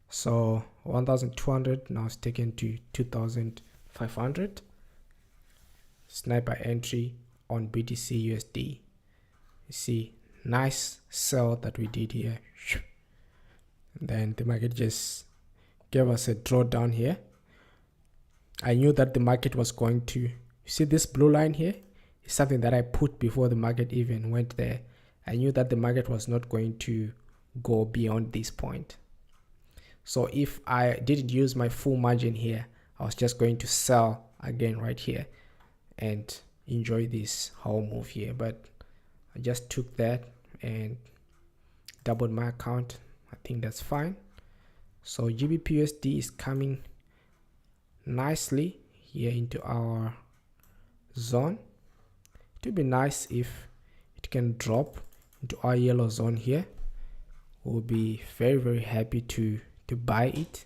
So 1,200 now is taken to 2,500. Sniper entry on BTC USD. You see, nice sell that we did here. Then the market just gave us a drawdown here. I knew that the market was going to, you see this blue line here is something that I put before the market even went there. I knew that the market was not going to go beyond this point. So if I didn't use my full margin here, I was just going to sell again right here and enjoy this whole move here. But I just took that and doubled my account. I think that's fine. So GBPUSD is coming nicely here into our zone. It would be nice if it can drop into our yellow zone here. We'll be very happy to buy it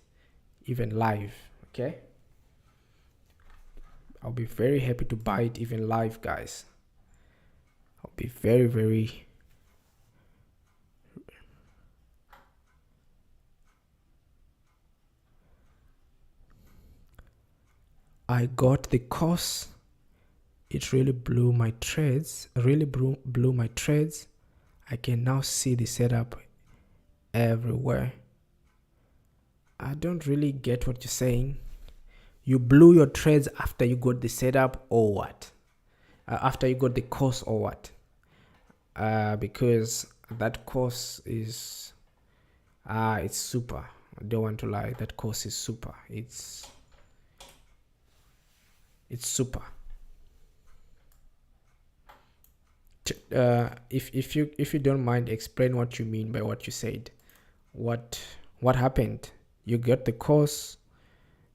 even live. Okay, I'll be very happy to buy it even live, guys. I'll be very I got the course. It really blew my trades, blew my trades. I can now see the setup everywhere. I don't really get what you're saying. You blew your trades after you got the setup or what? After you got the course or what? Because that course is it's super. I don't want to lie, that course is super. It's super. If you don't mind, explain what you mean by what you said. What happened? You got the course,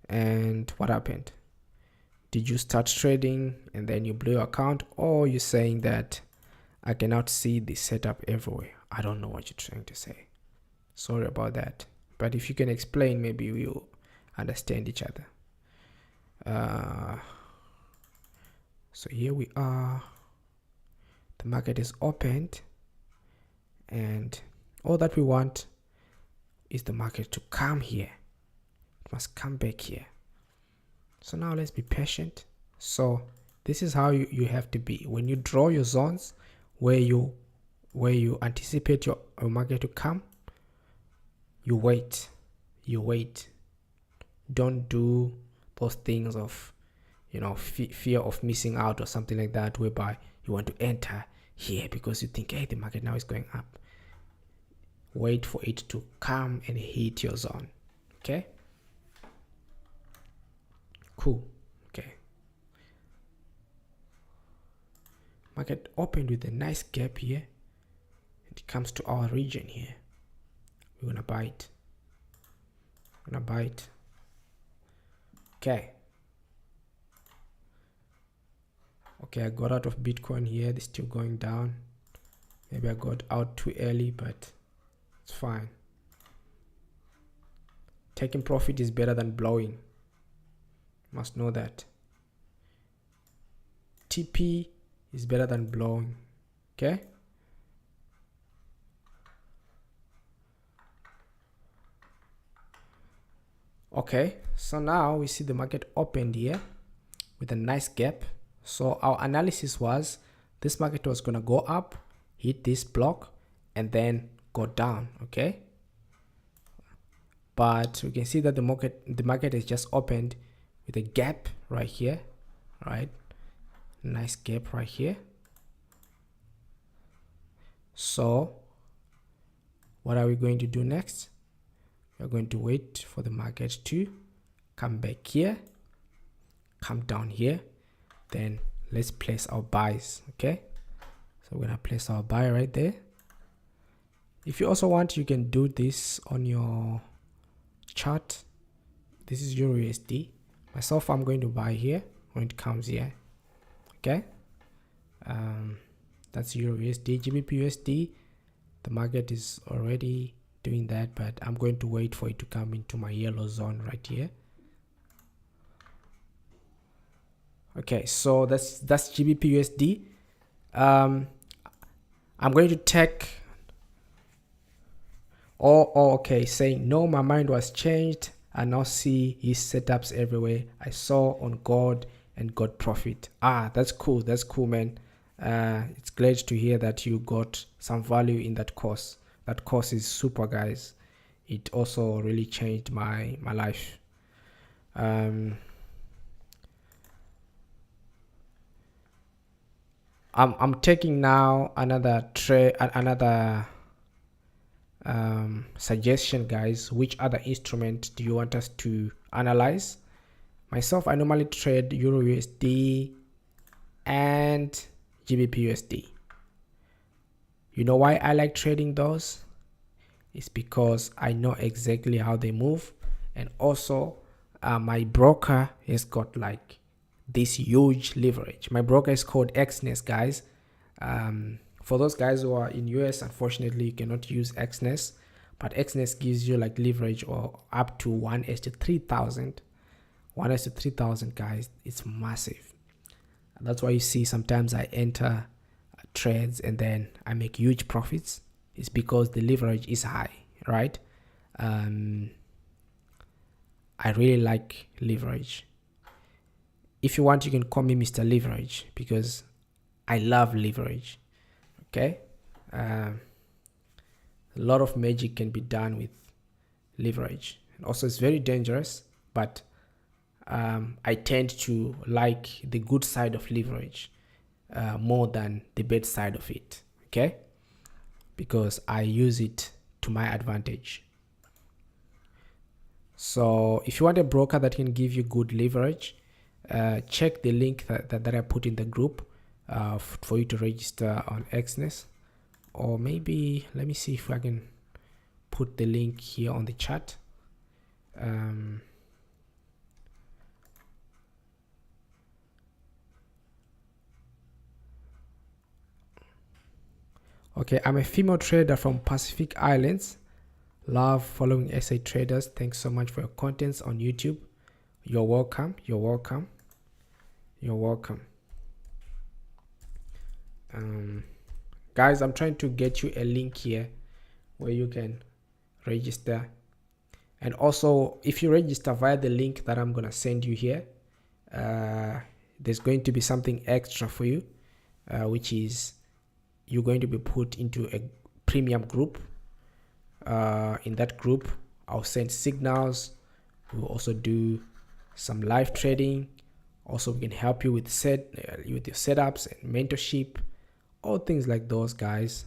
and what happened? Did you start trading and then you blew your account, or you saying that I cannot see the setup everywhere? I don't know what you're trying to say. Sorry about that. But if you can explain, maybe we'll understand each other. So here we are. The market is opened, and all that we want is the market to come here. It must come back here. So now let's be patient. So this is how you have to be when you draw your zones where you anticipate your market to come. You wait. Don't do those things of fear of missing out or something like that, whereby you want to enter here because you think, hey, the market now is going up. Wait for it to come and hit your zone. Okay, cool. Okay, market opened with a nice gap here, and it comes to our region here. We're gonna buy it. Okay, I got out of Bitcoin here. It's still going down. Maybe I got out too early, but it's fine. Taking profit is better than blowing. Must know that. TP is better than blowing. Okay. Okay, so now we see the market opened here with a nice gap. So our analysis was this market was gonna go up, hit this block, and then go down. Okay, but we can see that the market is just opened with a gap right here, right? Nice gap right here. So what are we going to do next? We're going to wait for the market to come back here, come down here, then let's place our buys. Okay, so we're gonna place our buy right there. If you also want, you can do this on your chart. This is EURUSD. Myself, I'm going to buy here when it comes here. Okay, that's EURUSD. GBPUSD, the market is already doing that, but I'm going to wait for it to come into my yellow zone right here. Okay, so that's GBPUSD. I'm going to take okay, saying no, my mind was changed. I now see his setups everywhere. I saw on God and got profit. That's cool, man. It's glad to hear that you got some value in that course. That course is super, guys. it also really changed my life. I'm taking now another trade, another suggestion, guys. Which other instrument do you want us to analyze? Myself, I normally trade EURUSD and GBPUSD. You know why I like trading those? It's because I know exactly how they move, and also my broker has got like this huge leverage. My broker is called XNES, guys. For those guys who are in US, unfortunately you cannot use XNES, but XNES gives you like leverage or up to 1:3,000. 1:3,000, guys. It's massive. That's why you see sometimes I enter trades and then I make huge profits. It's because the leverage is high, right? I really like leverage. If you want, you can call me Mr. Leverage because I love leverage. Okay, a lot of magic can be done with leverage, and also it's very dangerous, but I tend to like the good side of leverage more than the bad side of it. Okay, because I use it to my advantage. So if you want a broker that can give you good leverage, check the link that I put in the group for you to register on XNES. Or maybe let me see if I can put the link here on the chat. Okay, I'm a female trader from Pacific Islands. Love following SA traders. Thanks so much for your contents on YouTube. You're welcome. You're welcome. You're welcome. Guys, I'm trying to get you a link here where you can register. And also, if you register via the link that I'm gonna send you here, there's going to be something extra for you, which is you're going to be put into a premium group. In that group, I'll send signals. We'll also do some live trading. Also, we can help you with with your setups and mentorship, all things like those, guys.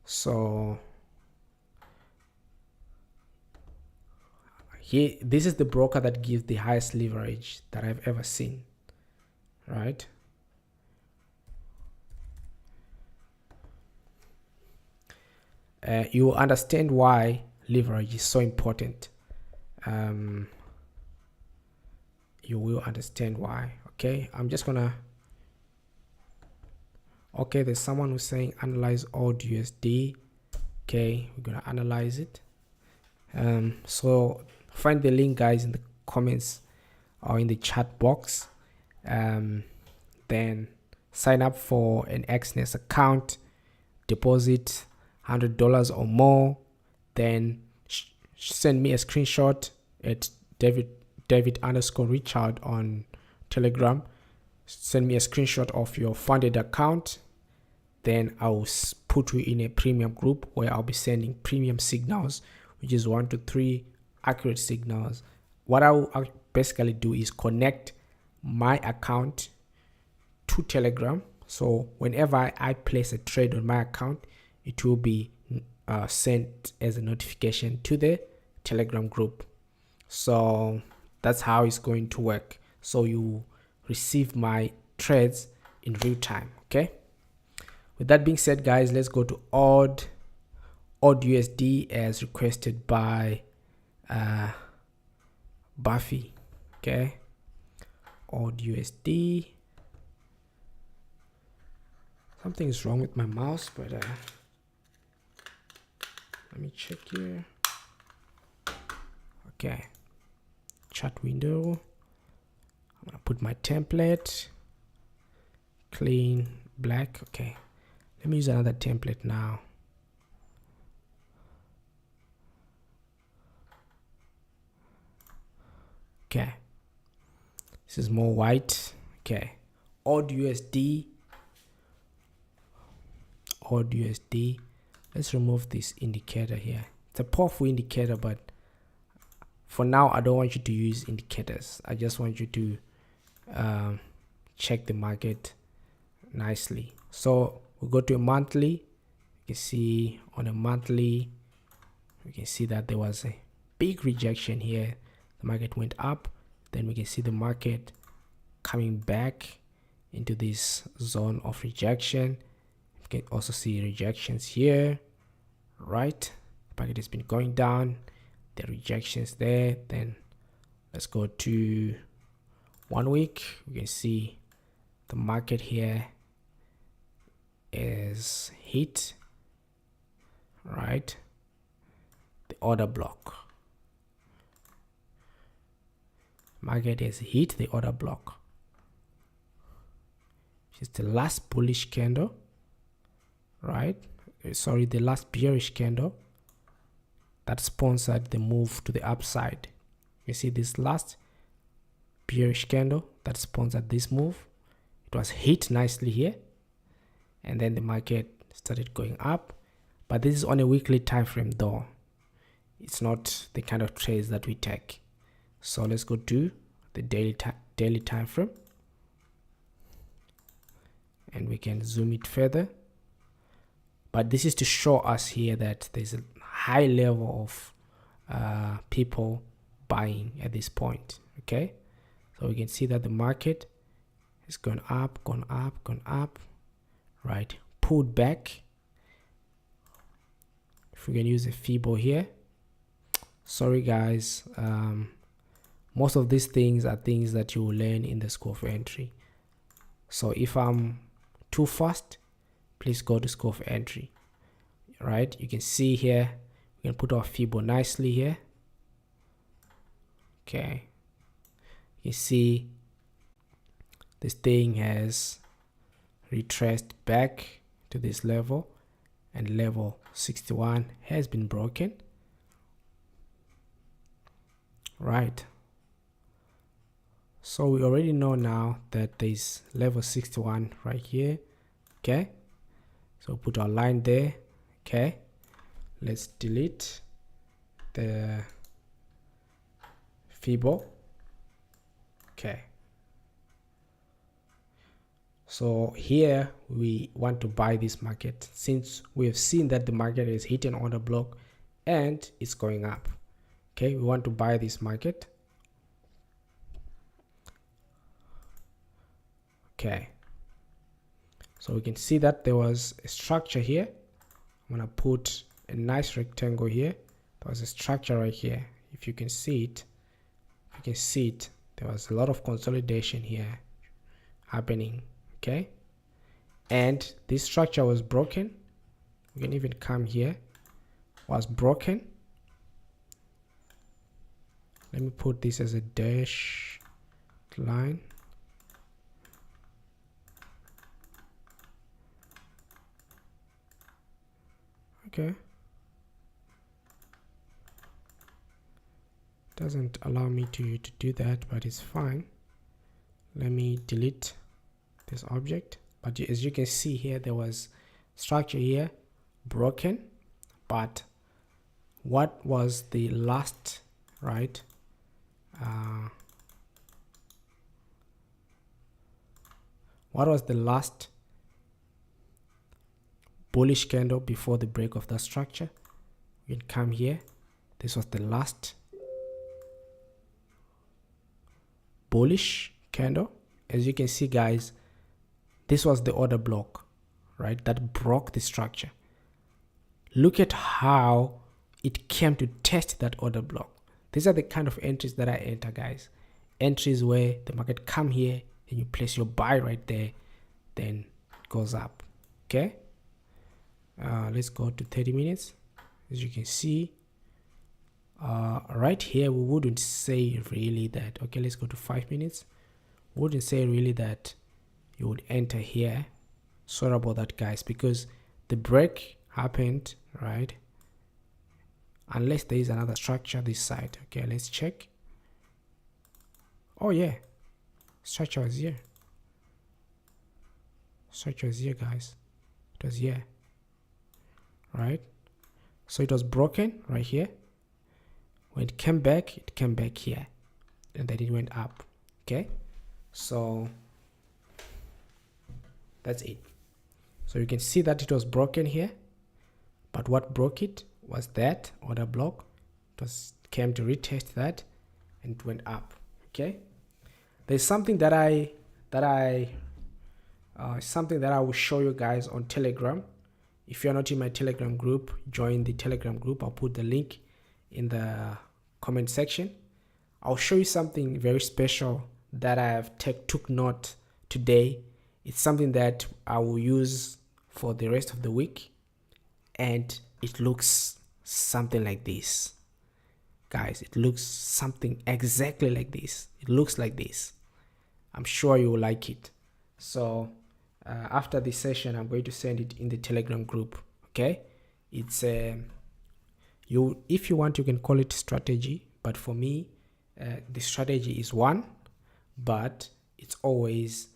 So here, this is the broker that gives the highest leverage that I've ever seen, right? You will understand why leverage is so important. You will understand why. Okay, I'm just gonna. Okay, there's someone who's saying analyze EURUSD. Okay, we're gonna analyze it. So find the link, guys, in the comments or in the chat box. Then sign up for an XNES account, deposit $100 or more, then send me a screenshot at David _ Richchild on Telegram. Send me a screenshot of your funded account. Then I'll put you in a premium group where I'll be sending premium signals, which is 1 to 3 accurate signals. What I'll basically do is connect my account to Telegram. So whenever I place a trade on my account, it will be sent as a notification to the Telegram group. So that's how it's going to work. So you receive my trades in real time. Okay, with that being said, guys, let's go to EURUSD as requested by Buffy. Okay, EURUSD. Something's wrong with my mouse, but let me check here. Okay, chat window. I'm gonna put my template, clean black. Okay, let me use another template now. Okay, this is more white. Okay, EURUSD. let's remove this indicator here. It's a powerful indicator, but for now I don't want you to use indicators. I just want you to check the market nicely. So we'll go to a monthly. You can see on a monthly, we can see that there was a big rejection here. The market went up, then we can see the market coming back into this zone of rejection. You can also see rejections here, right? The market has been going down, the rejections there. Then let's go to 1 week. We can see the market here is hit, right, the order block. Market has hit the order block, which is the last bullish candle, right? Sorry, the last bearish candle that sponsored the move to the upside. You see this last bearish candle that sponsored this move. It was hit nicely here, and then the market started going up. But this is on a weekly time frame though. It's not the kind of trades that we take. So let's go to the daily time frame, and we can zoom it further. But this is to show us here that there's a high level of people buying at this point. Okay, so we can see that the market is going up, gone up, right? Pulled back. If we can use a Fibo here. Sorry guys, most of these things are things that you will learn in the school of entry. So if I'm too fast, please go to school of entry. Right, you can see here we can put our Fibo nicely here. Okay, you see this thing has retraced back to this level, and level 61 has been broken. Right, so we already know now that there's level 61 right here. Okay, so put our line there. Okay, let's delete the Fibo. Okay, so here we want to buy this market since we have seen that the market is hitting order block and it's going up. Okay, we want to buy this market. Okay, so we can see that there was a structure here. I'm gonna put a nice rectangle here. There was a structure right here. If you can see it, there was a lot of consolidation here happening. Okay, and this structure was broken. We can even come here, was broken. Let me put this as a dash line. Okay, doesn't allow me to do that, but it's fine. Let me delete this object. But as you can see here, there was structure here broken, but what was the last, right, what was the last bullish candle before the break of that structure? We can come here. This was the last bullish candle. As you can see guys, this was the order block, right, that broke the structure. Look at how it came to test that order block. These are the kind of entries that I enter, guys. Entries where the market come here and you place your buy right there, then it goes up. Okay, let's go to 30 minutes. As you can see, right here we wouldn't say really that, okay, let's go to 5 minutes. We wouldn't say really that you would enter here. Sorry about that guys, because the break happened, right, unless there is another structure this side. Okay, let's check. Oh yeah, structure was here. Structure was here guys, it was here, right? So it was broken right here. When it came back here, and then it went up. Okay, so that's it. So you can see that it was broken here, but what broke it was that order block. It was came to retest that, and it went up. Okay, there's something that I will show you guys on Telegram. If you're not in my Telegram group, join the Telegram group. I'll put the link in the comment section. I'll show you something very special that I have took note today. It's something that I will use for the rest of the week, and it looks something like this, guys. It looks something exactly like this. It looks like this. I'm sure you will like it. So after this session, I'm going to send it in the Telegram group. Okay, it's if you want, you can call it strategy, but for me, the strategy is one, but it's always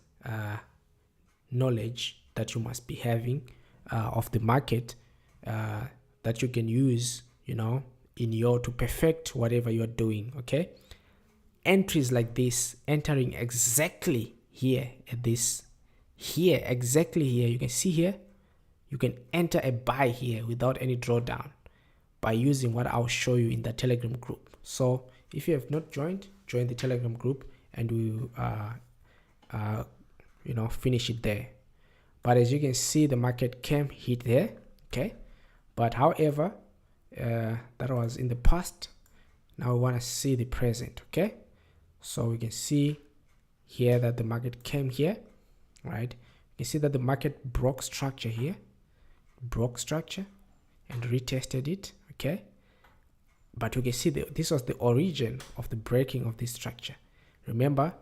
knowledge that you must be having of the market that you can use, in to perfect whatever you're doing. Okay, entries like this, entering exactly here at this, here exactly here, you can see here, you can enter a buy here without any drawdown by using what I'll show you in the Telegram group. So if you have not joined, join the Telegram group, and we finish it there. But as you can see, the market came hit there. Okay, but however, that was in the past. Now we want to see the present. Okay, so we can see here that the market came here, right? You see that the market broke structure here, and retested it. Okay, but we can see this was the origin of the breaking of this structure. Remember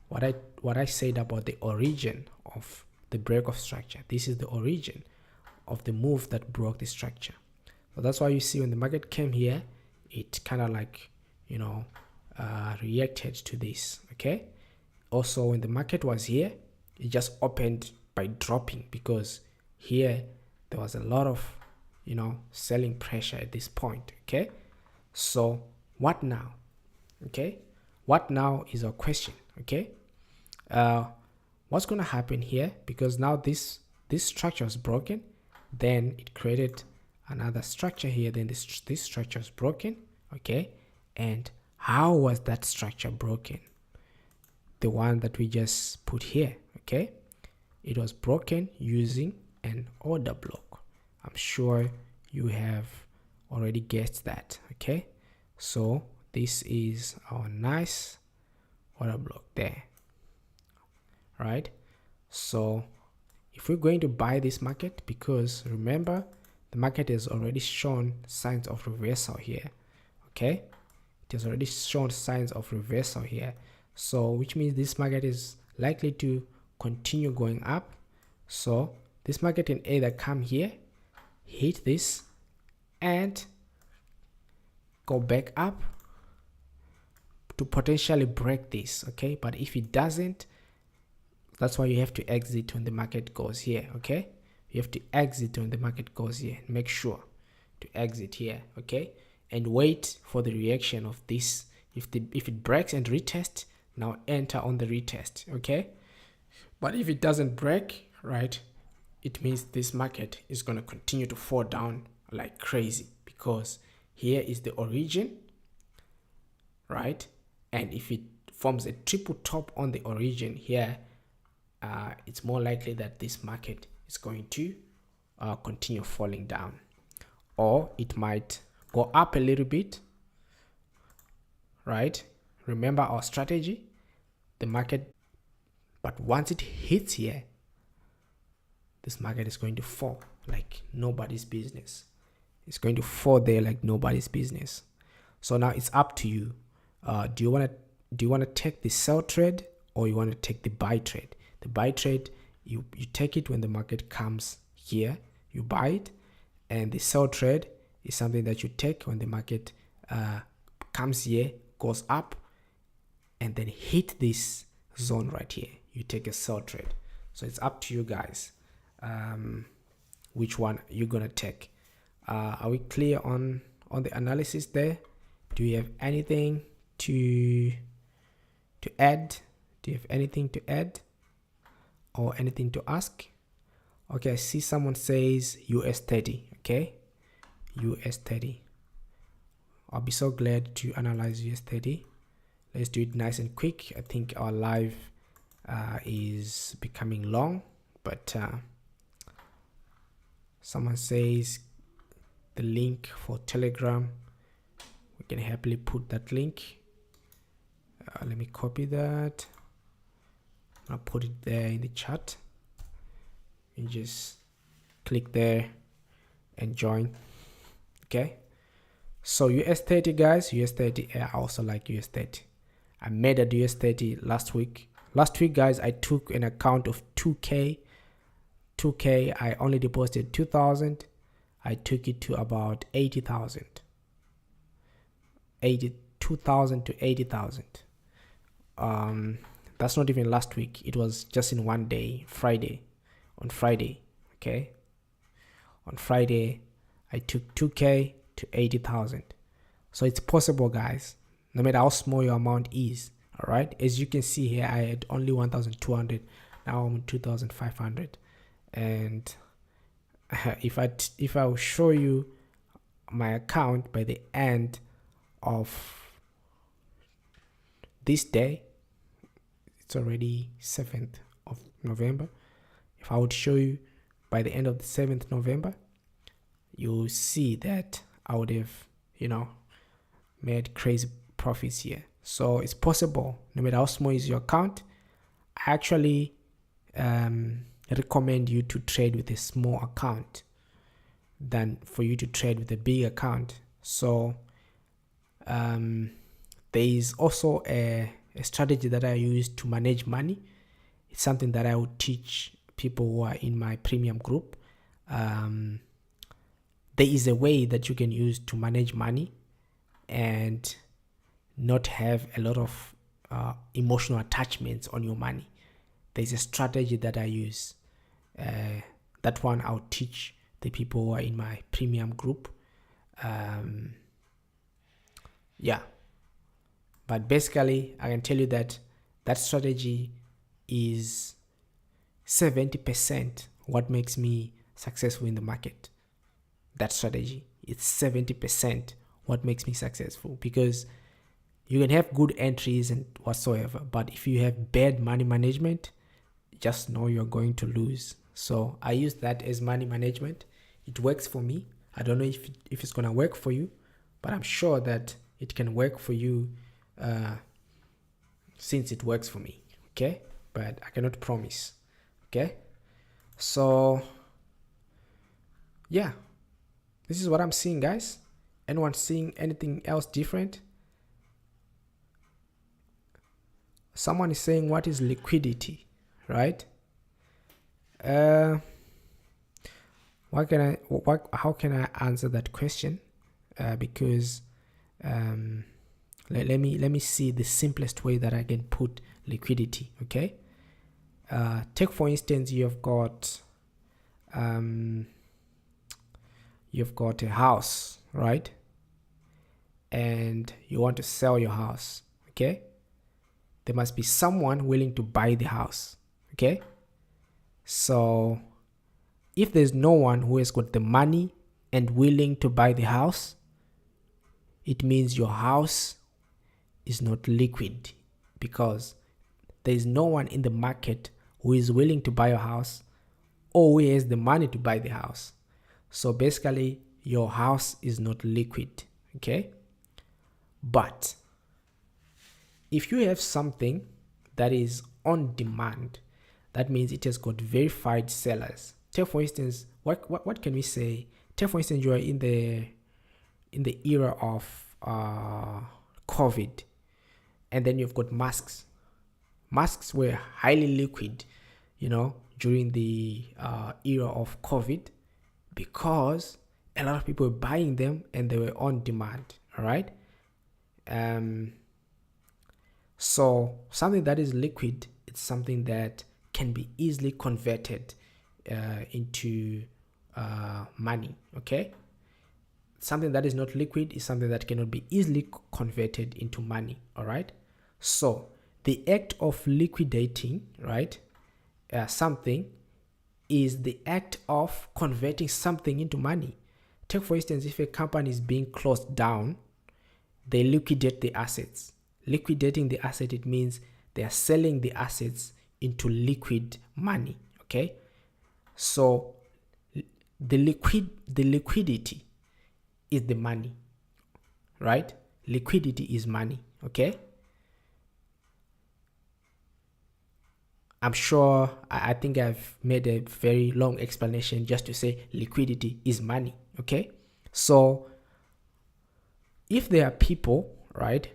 what I said about the origin of the break of structure. This is the origin of the move that broke the structure. So that's why you see when the market came here, it kind of like reacted to this. Okay, also when the market was here, it just opened by dropping, because here there was a lot of selling pressure at this point. Okay, so what now? Okay, what now is our question. Okay, what's going to happen here? Because now this structure is broken, then it created another structure here, then this structure is broken. Okay, and how was that structure broken? The one that we just put here. Okay, it was broken using an order block. I'm sure you have already guessed that. Okay, so this is our nice order block there, right? So if we're going to buy this market, because remember the market has already shown signs of reversal here. Okay, it has already shown signs of reversal here, so which means this market is likely to continue going up. So this market can either come here, hit this, and go back up to potentially break this. Okay, but if it doesn't, that's why you have to exit when the market goes here. Okay, you have to exit when the market goes here. Make sure to exit here. Okay, and wait for the reaction of this. If it breaks and retest, now enter on the retest. Okay, but if it doesn't break, right, it means this market is going to continue to fall down like crazy, because here is the origin, right? And if it forms a triple top on the origin here, it's more likely that this market is going to continue falling down, or it might go up a little bit, right? Remember our strategy, the market, but once it hits here, this market is going to fall like nobody's business. It's going to fall there like nobody's business. So now it's up to you. Do you want to take the sell trade, or you want to take the buy trade? The buy trade, you take it when the market comes here, you buy it, and the sell trade is something that you take when the market comes here, goes up, and then hit this zone right here. You take a sell trade. So it's up to you guys which one you're gonna take. Are we clear on the analysis there? Do you have anything to add? Do you have anything to add or anything to ask? Okay, I see someone says US30. Okay, US30. I'll be so glad to analyze US30. Let's do it nice and quick. I think our live is becoming long, but someone says the link for Telegram. We can happily put that link. Let me copy that. I'll put it there in the chat. You just click there and join. Okay, so US30 guys, US30. I also like US30. I made a US30 last week. Last week guys, I took an account of 2k. I only deposited 2,000. I took it to about 80,000. 82,000 to 80,000. That's not even last week. It was just in one day, on Friday. Okay, on Friday I took 2k to 80,000. So it's possible guys, no matter how small your amount is. All right, as you can see here, I had only 1,200. Now I'm 2,500. And if I will show you my account by the end of this day, it's already 7th of November. If I would show you by the end of the 7th November, you'll see that I would have, made crazy profits here. So it's possible, no matter how small is your account. I actually recommend you to trade with a small account than for you to trade with a big account. So there is also a strategy that I use to manage money. It's something that I would teach people who are in my premium group. There is a way that you can use to manage money and not have a lot of emotional attachments on your money. There's a strategy that I use. That one I'll teach the people who are in my premium group. Yeah, but basically I can tell you that that strategy is 70% what makes me successful in the market. That strategy, it's 70% what makes me successful, because you can have good entries and whatsoever, but if you have bad money management, just know you're going to lose. So I use that as money management. It works for me. I don't know if it's gonna work for you, but I'm sure that it can work for you since it works for me. Okay, but I cannot promise. Okay, so yeah, this is what I'm seeing, guys. Anyone seeing anything else different? Someone is saying, what is liquidity, right? How can I answer that question? Because let me see the simplest way that I can put liquidity. Okay, take for instance, you've got a house, right? And you want to sell your house. Okay, there must be someone willing to buy the house. Okay, so if there's no one who has got the money and willing to buy the house, it means your house is not liquid, because there is no one in the market who is willing to buy your house or who has the money to buy the house. So basically your house is not liquid. Okay, but if you have something that is on demand, that means it has got verified sellers. Take for instance, what can we say? Take for instance, you are in the era of COVID, and then you've got masks. Masks were highly liquid, during the era of COVID, because a lot of people were buying them and they were on demand. All right. So something that is liquid, it's something that can be easily converted into money. Okay, something that is not liquid is something that cannot be easily converted into money. All right. So the act of liquidating, right, something is the act of converting something into money. Take for instance, if a company is being closed down, they liquidate the assets. Liquidating the asset, it means they are selling the assets into liquid money. Okay. So the liquidity is the money, right? Liquidity is money. Okay. I'm sure I think I've made a very long explanation just to say liquidity is money. Okay. So if there are people, right,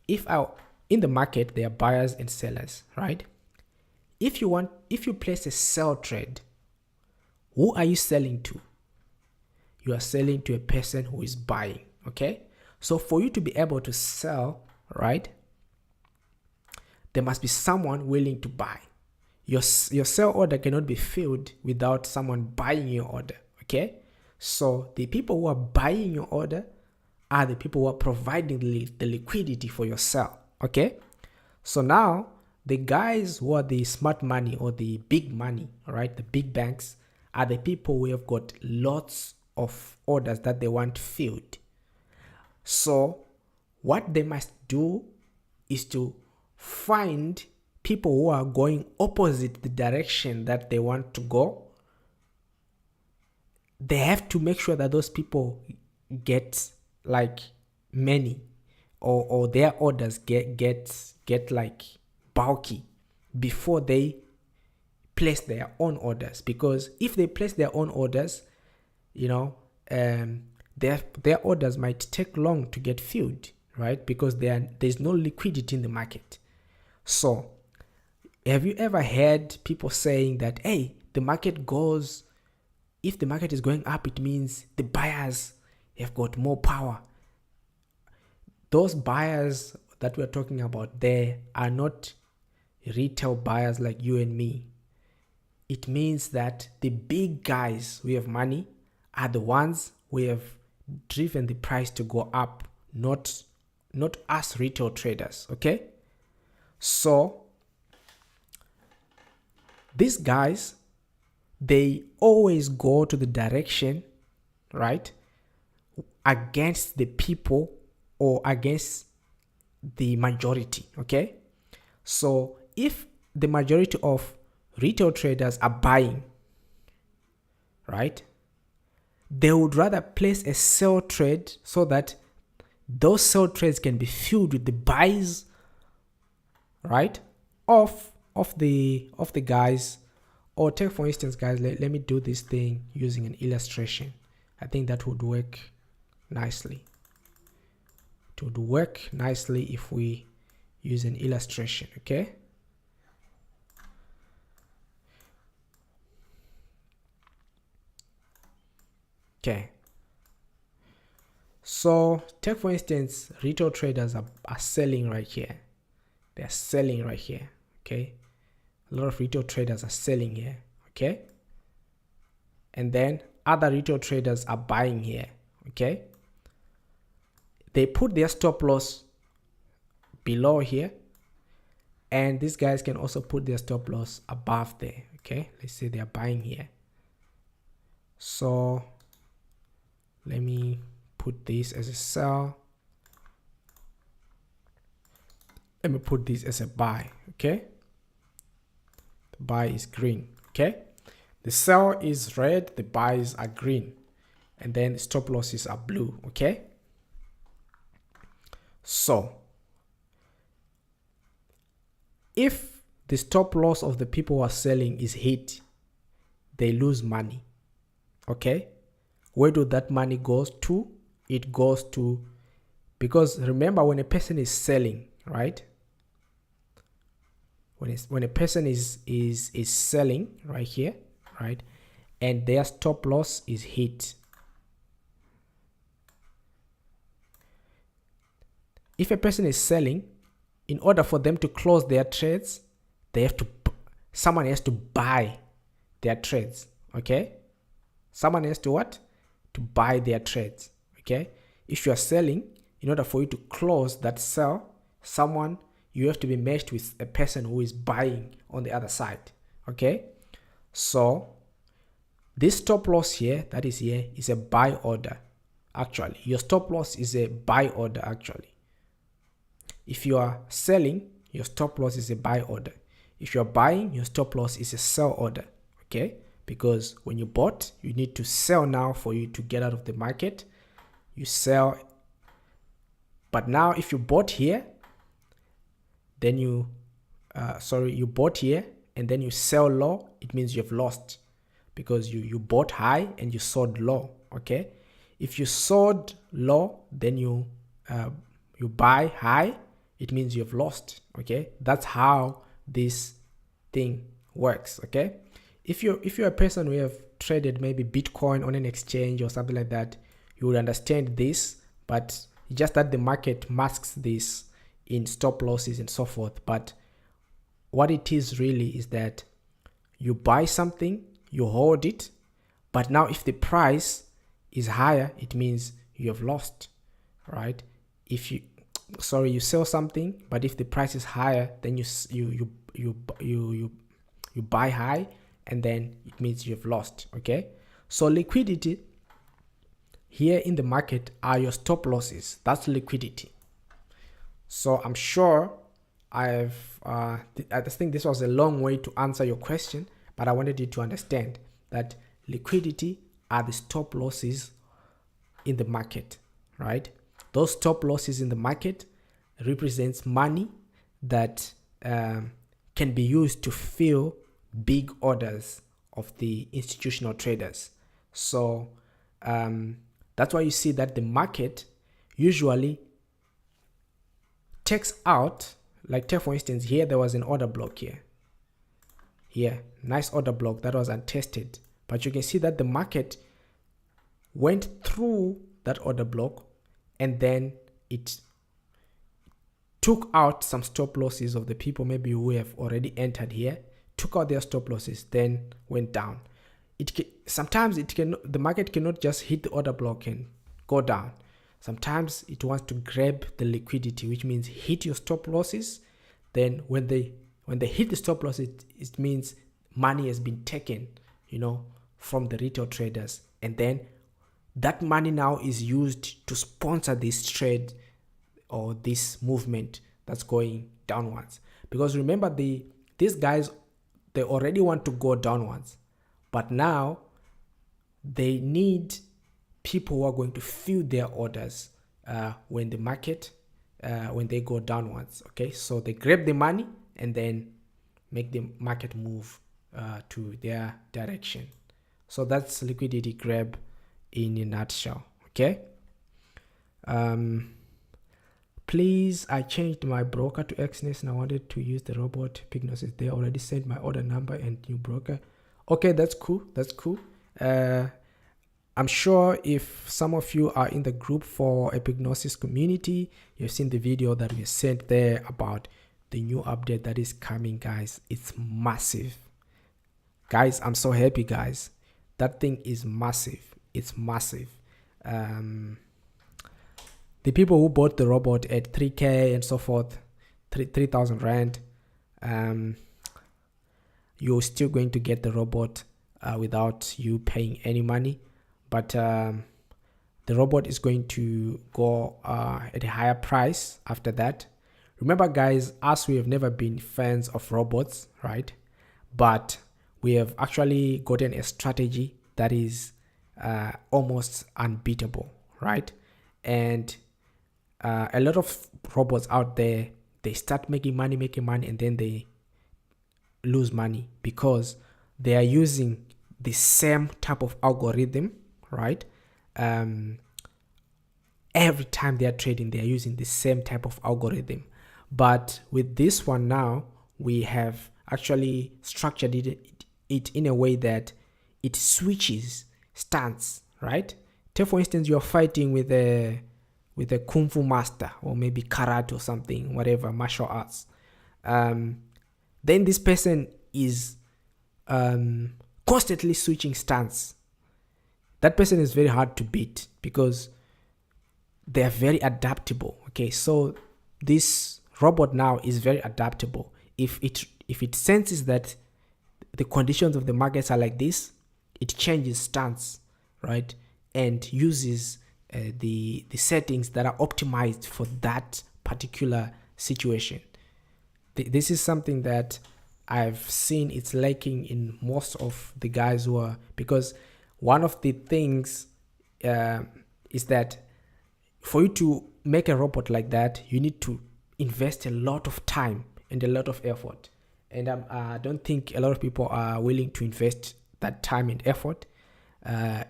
in the market, there are buyers and sellers, right? If you place a sell trade, who are you selling to? You are selling to a person who is buying. Okay. So for you to be able to sell, right, there must be someone willing to buy. Your sell order cannot be filled without someone buying your order. Okay. So the people who are buying your order are the people who are providing the liquidity for your sell. Okay. So now the guys who are the smart money or the big money, all right, the big banks, are the people who have got lots of orders that they want filled. So what they must do is to find people who are going opposite the direction that they want to go. They have to make sure that those people get like many, or their orders get like bulky before they place their own orders. Because if they place their own orders, you know, their orders might take long to get filled, right? Because there's no liquidity in the market. So have you ever heard people saying that, hey, if the market is going up, it means the buyers have got more power? Those buyers that we're talking about there are not retail buyers like you and me. It means that the big guys who have money are the ones who have driven the price to go up, not us retail traders. Okay. So these guys, they always go to the direction, right, against the people or against the majority. Okay. So if the majority of retail traders are buying, right, they would rather place a sell trade so that those sell trades can be filled with the buys, right, of the guys. Or take for instance, guys, let me do this thing using an illustration. I think that would work nicely. It would work nicely if we use an illustration. Okay. Okay. So take for instance, retail traders are selling right here. They're selling right here. Okay. A lot of retail traders are selling here. Okay. And then other retail traders are buying here. Okay. They put their stop loss below here. And these guys can also put their stop loss above there. Okay. Let's say they are buying here. So let me put this as a sell. Let me put this as a buy. Okay. The buy is green. Okay. The sell is red. The buys are green. And then the stop losses are blue. Okay. So if the stop loss of the people who are selling is hit, they lose money. Okay. Where do that money goes to? It goes to, because remember, when a person is selling, right? When a person is selling right here, right? And their stop loss is hit. If a person is selling, in order for them to close their trades, someone has to buy their trades. Okay. Someone has to what? To buy their trades. Okay, if you are selling, in order for you to close that sell, you have to be matched with a person who is buying on the other side. Okay, so this stop loss here, that is here, is a buy order. Actually, your stop loss is a buy order. Actually, if you are selling, your stop loss is a buy order. If you're buying, your stop loss is a sell order. Okay, because when you bought, you need to sell now for you to get out of the market. You sell, but now if you bought here, then you bought here and then you sell low, it means you've lost, because you bought high and you sold low. Okay, if you sold low, then you buy high, it means you've lost. Okay, that's how this thing works. Okay, if you're a person who have traded maybe Bitcoin on an exchange or something like that, you would understand this, but just that the market masks this in stop losses and so forth. But what it is really is that you buy something, you hold it, but now if the price is higher, it means you have lost, right? If you sell something, but if the price is higher, then you buy high, and then it means you've lost. Okay, so liquidity here in the market are your stop losses. That's liquidity. So I'm sure I think this was a long way to answer your question, but I wanted you to understand that liquidity are the stop losses in the market, right? Those stop losses in the market represents money that can be used to fill big orders of the institutional traders. So that's why you see that the market usually takes out, like take for instance, here there was an order block here, nice order block that was untested, but you can see that the market went through that order block and then it took out some stop losses of the people maybe who have already entered here, took out their stop losses, then went down. The market cannot just hit the order block and go down. Sometimes it wants to grab the liquidity, which means hit your stop losses. Then when they hit the stop loss, it means money has been taken, from the retail traders, and then that money now is used to sponsor this trade or this movement that's going downwards. Because remember, these guys, they already want to go downwards, but now they need people who are going to fill their orders when the market when they go downwards. Okay, so they grab the money and then make the market move to their direction. So that's liquidity grab in a nutshell. Okay, please, I changed my broker to Exness and I wanted to use the robot Pignosis. They already sent my order number and new broker. Okay, that's cool. I'm sure if some of you are in the group for Epignosis community, you've seen the video that we sent there about the new update that is coming, guys. It's massive. Guys, I'm so happy, guys. That thing is massive. It's massive. The people who bought the robot at 3K and so forth, 3,000 Rand, you're still going to get the robot without you paying any money. But the robot is going to go at a higher price after that. Remember, guys, us, we have never been fans of robots, right? But we have actually gotten a strategy that is almost unbeatable, right? And a lot of robots out there, they start making money, and then they lose money because they are using the same type of algorithm, right? Every time they are trading, they are using the same type of algorithm. But with this one now, we have actually structured it in a way that it switches stance, right? Take for instance, you're fighting with a kung fu master or maybe karate or something, whatever, martial arts. Then this person is constantly switching stance. That person is very hard to beat because they're very adaptable. Okay, so this robot now is very adaptable. If it senses that the conditions of the markets are like this, it changes stance, right, and uses the settings that are optimized for that particular situation. This is something that I've seen it's lacking in most of the guys who are, because one of the things is that for you to make a robot like that, you need to invest a lot of time and a lot of effort. And I don't think a lot of people are willing to invest that time and effort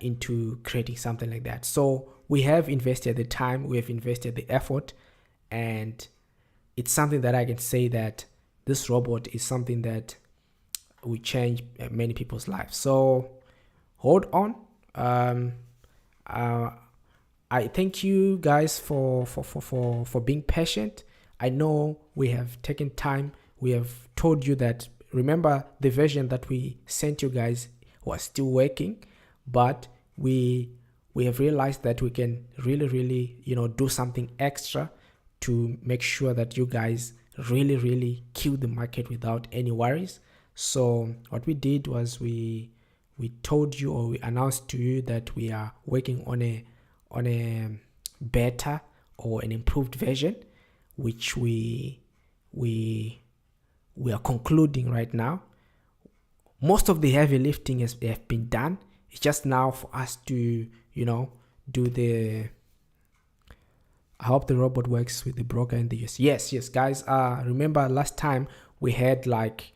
into creating something like that. So we have invested the time, we have invested the effort, and it's something that I can say that this robot is something that will change many people's lives. So hold on. I thank you guys for being patient. I know we have taken time. We have told you that, remember, the version that we sent you guys was still working, but we have realized that we can really do something extra to make sure that you guys really kill the market without any worries. So what we did was we told you, or we announced to you, that we are working on a beta or an improved version, which we are concluding right now. Most of the heavy lifting have been done. It's just now for us to do the, I hope the robot works with the broker in the US. Yes guys, remember last time we had like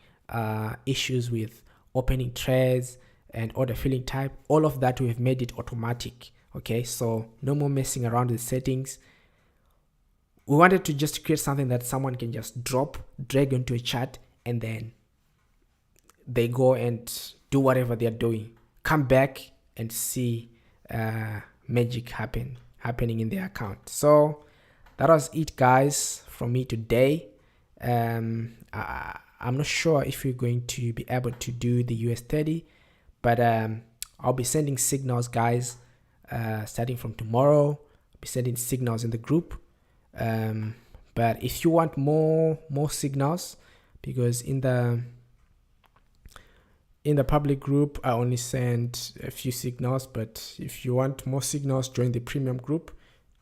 issues with opening trades and order filling type. All of that, we have made it automatic. Okay, so no more messing around with settings. We wanted to just create something that someone can just drag into a chart, and then they go and do whatever they're doing, come back and see magic happening in their account. So that was it, guys, from me today. I'm not sure if we're going to be able to do the US30, but I'll be sending signals, guys, starting from tomorrow. I'll be sending signals in the group. But if you want more signals, because in the public group I only send a few signals, but if you want more signals, join the premium group.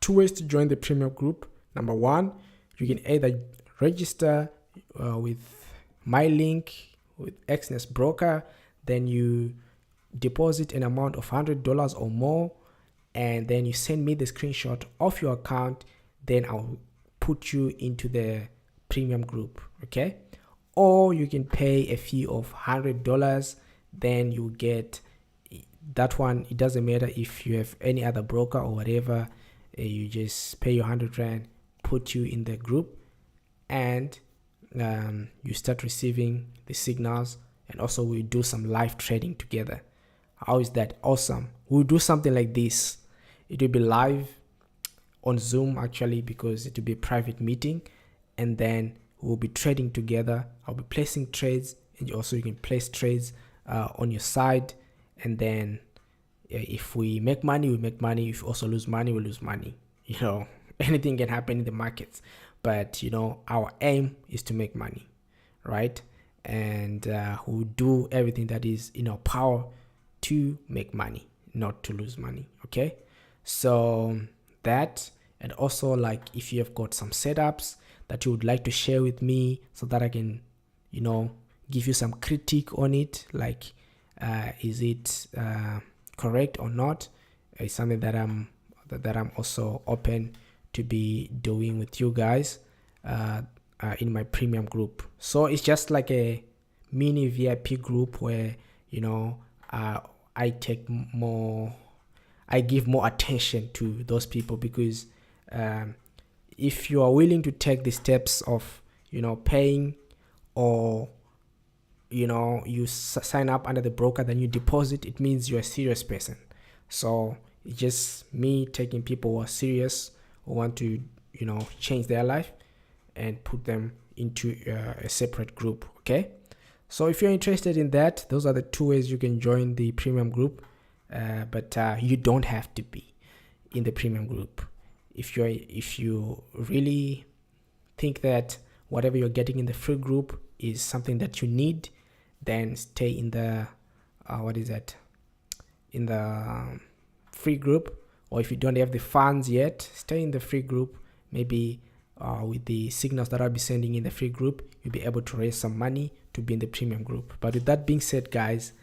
2 ways to join the premium group. Number 1, you can either register with my link with Exness Broker, then you deposit an amount of $100 or more, and then you send me the screenshot of your account, then I'll put you into the premium group. Okay, or you can pay a fee of $100, then you get that one. It doesn't matter if you have any other broker or whatever, you just pay your 100 Rand, put you in the group, and you start receiving the signals, and also we do some live trading together. How is that awesome? We'll do something like this. It will be live on Zoom, actually, because it will be a private meeting, and then we'll be trading together. I'll be placing trades, and also you can place trades on your side, and then if we make money, we make money. If we also lose money, we lose money. Anything can happen in the markets, but our aim is to make money, right? And we'll do everything that is in our power to make money, not to lose money. Okay, so that, and also, like, if you have got some setups that you would like to share with me so that I can give you some critique on it, like is it correct or not, is something that I'm also open to be doing with you guys in my premium group. So it's just like a mini VIP group where I give more attention to those people, because if you are willing to take the steps of paying, or you sign up under the broker, then you deposit, it means you're a serious person. So it's just me taking people who are serious, who want to change their life, and put them into a separate group. Okay, so if you're interested in that, those are the 2 ways you can join the premium group. But you don't have to be in the premium group. if you really think that whatever you're getting in the free group is something that you need, then stay in the in the free group. Or if you don't have the funds yet, stay in the free group. Maybe with the signals that I'll be sending in the free group, you'll be able to raise some money to be in the premium group. But with that being said, guys,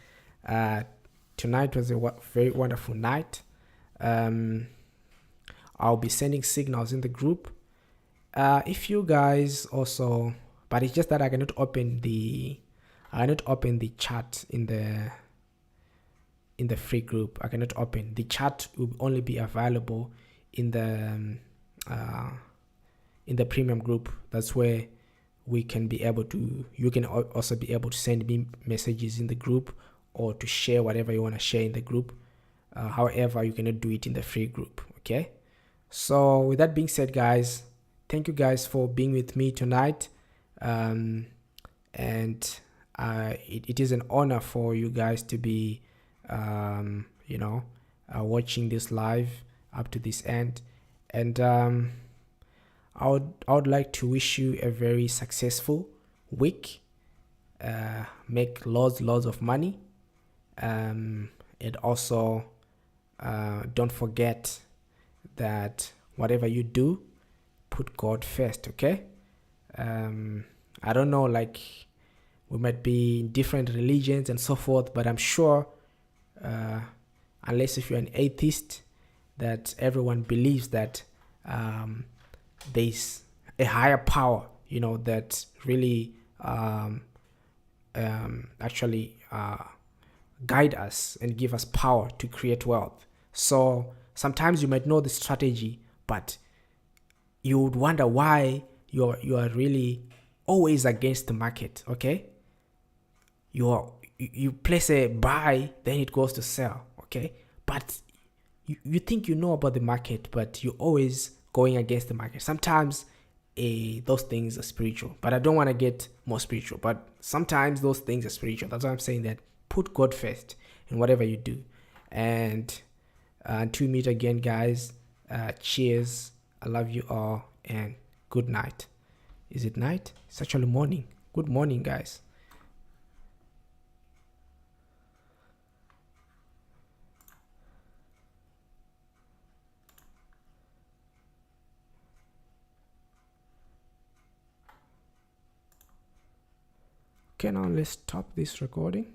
tonight was a very wonderful night. I'll be sending signals in the group. If you guys also, but it's just that I cannot open the chat in the free group. I cannot open the chat. Will only be available in the premium group. That's where we can be able to, you can also be able to send me messages in the group or to share whatever you want to share in the group. However, you cannot do it in the free group. Okay, so with that being said, guys, thank you guys for being with me tonight. And it is an honor for you guys to be watching this live up to this end. And I would like to wish you a very successful week. Make lots of money, and also don't forget that whatever you do, put God first. Okay. I don't know, like, we might be in different religions and so forth, but I'm sure unless if you're an atheist, that everyone believes that there's a higher power, that really actually guide us and give us power to create wealth. So sometimes you might know the strategy, but you would wonder why you are really always against the market. Okay, you place a buy, then it goes to sell. Okay, but you think you know about the market, but you're always going against the market. Sometimes those things are spiritual, but I don't want to get more spiritual, but sometimes those things are spiritual. That's why I'm saying that put God first in whatever you do. And until we meet again, guys, cheers. I love you all, and good night. Is it night? It's actually morning. Good morning, guys. Okay, now let's stop this recording.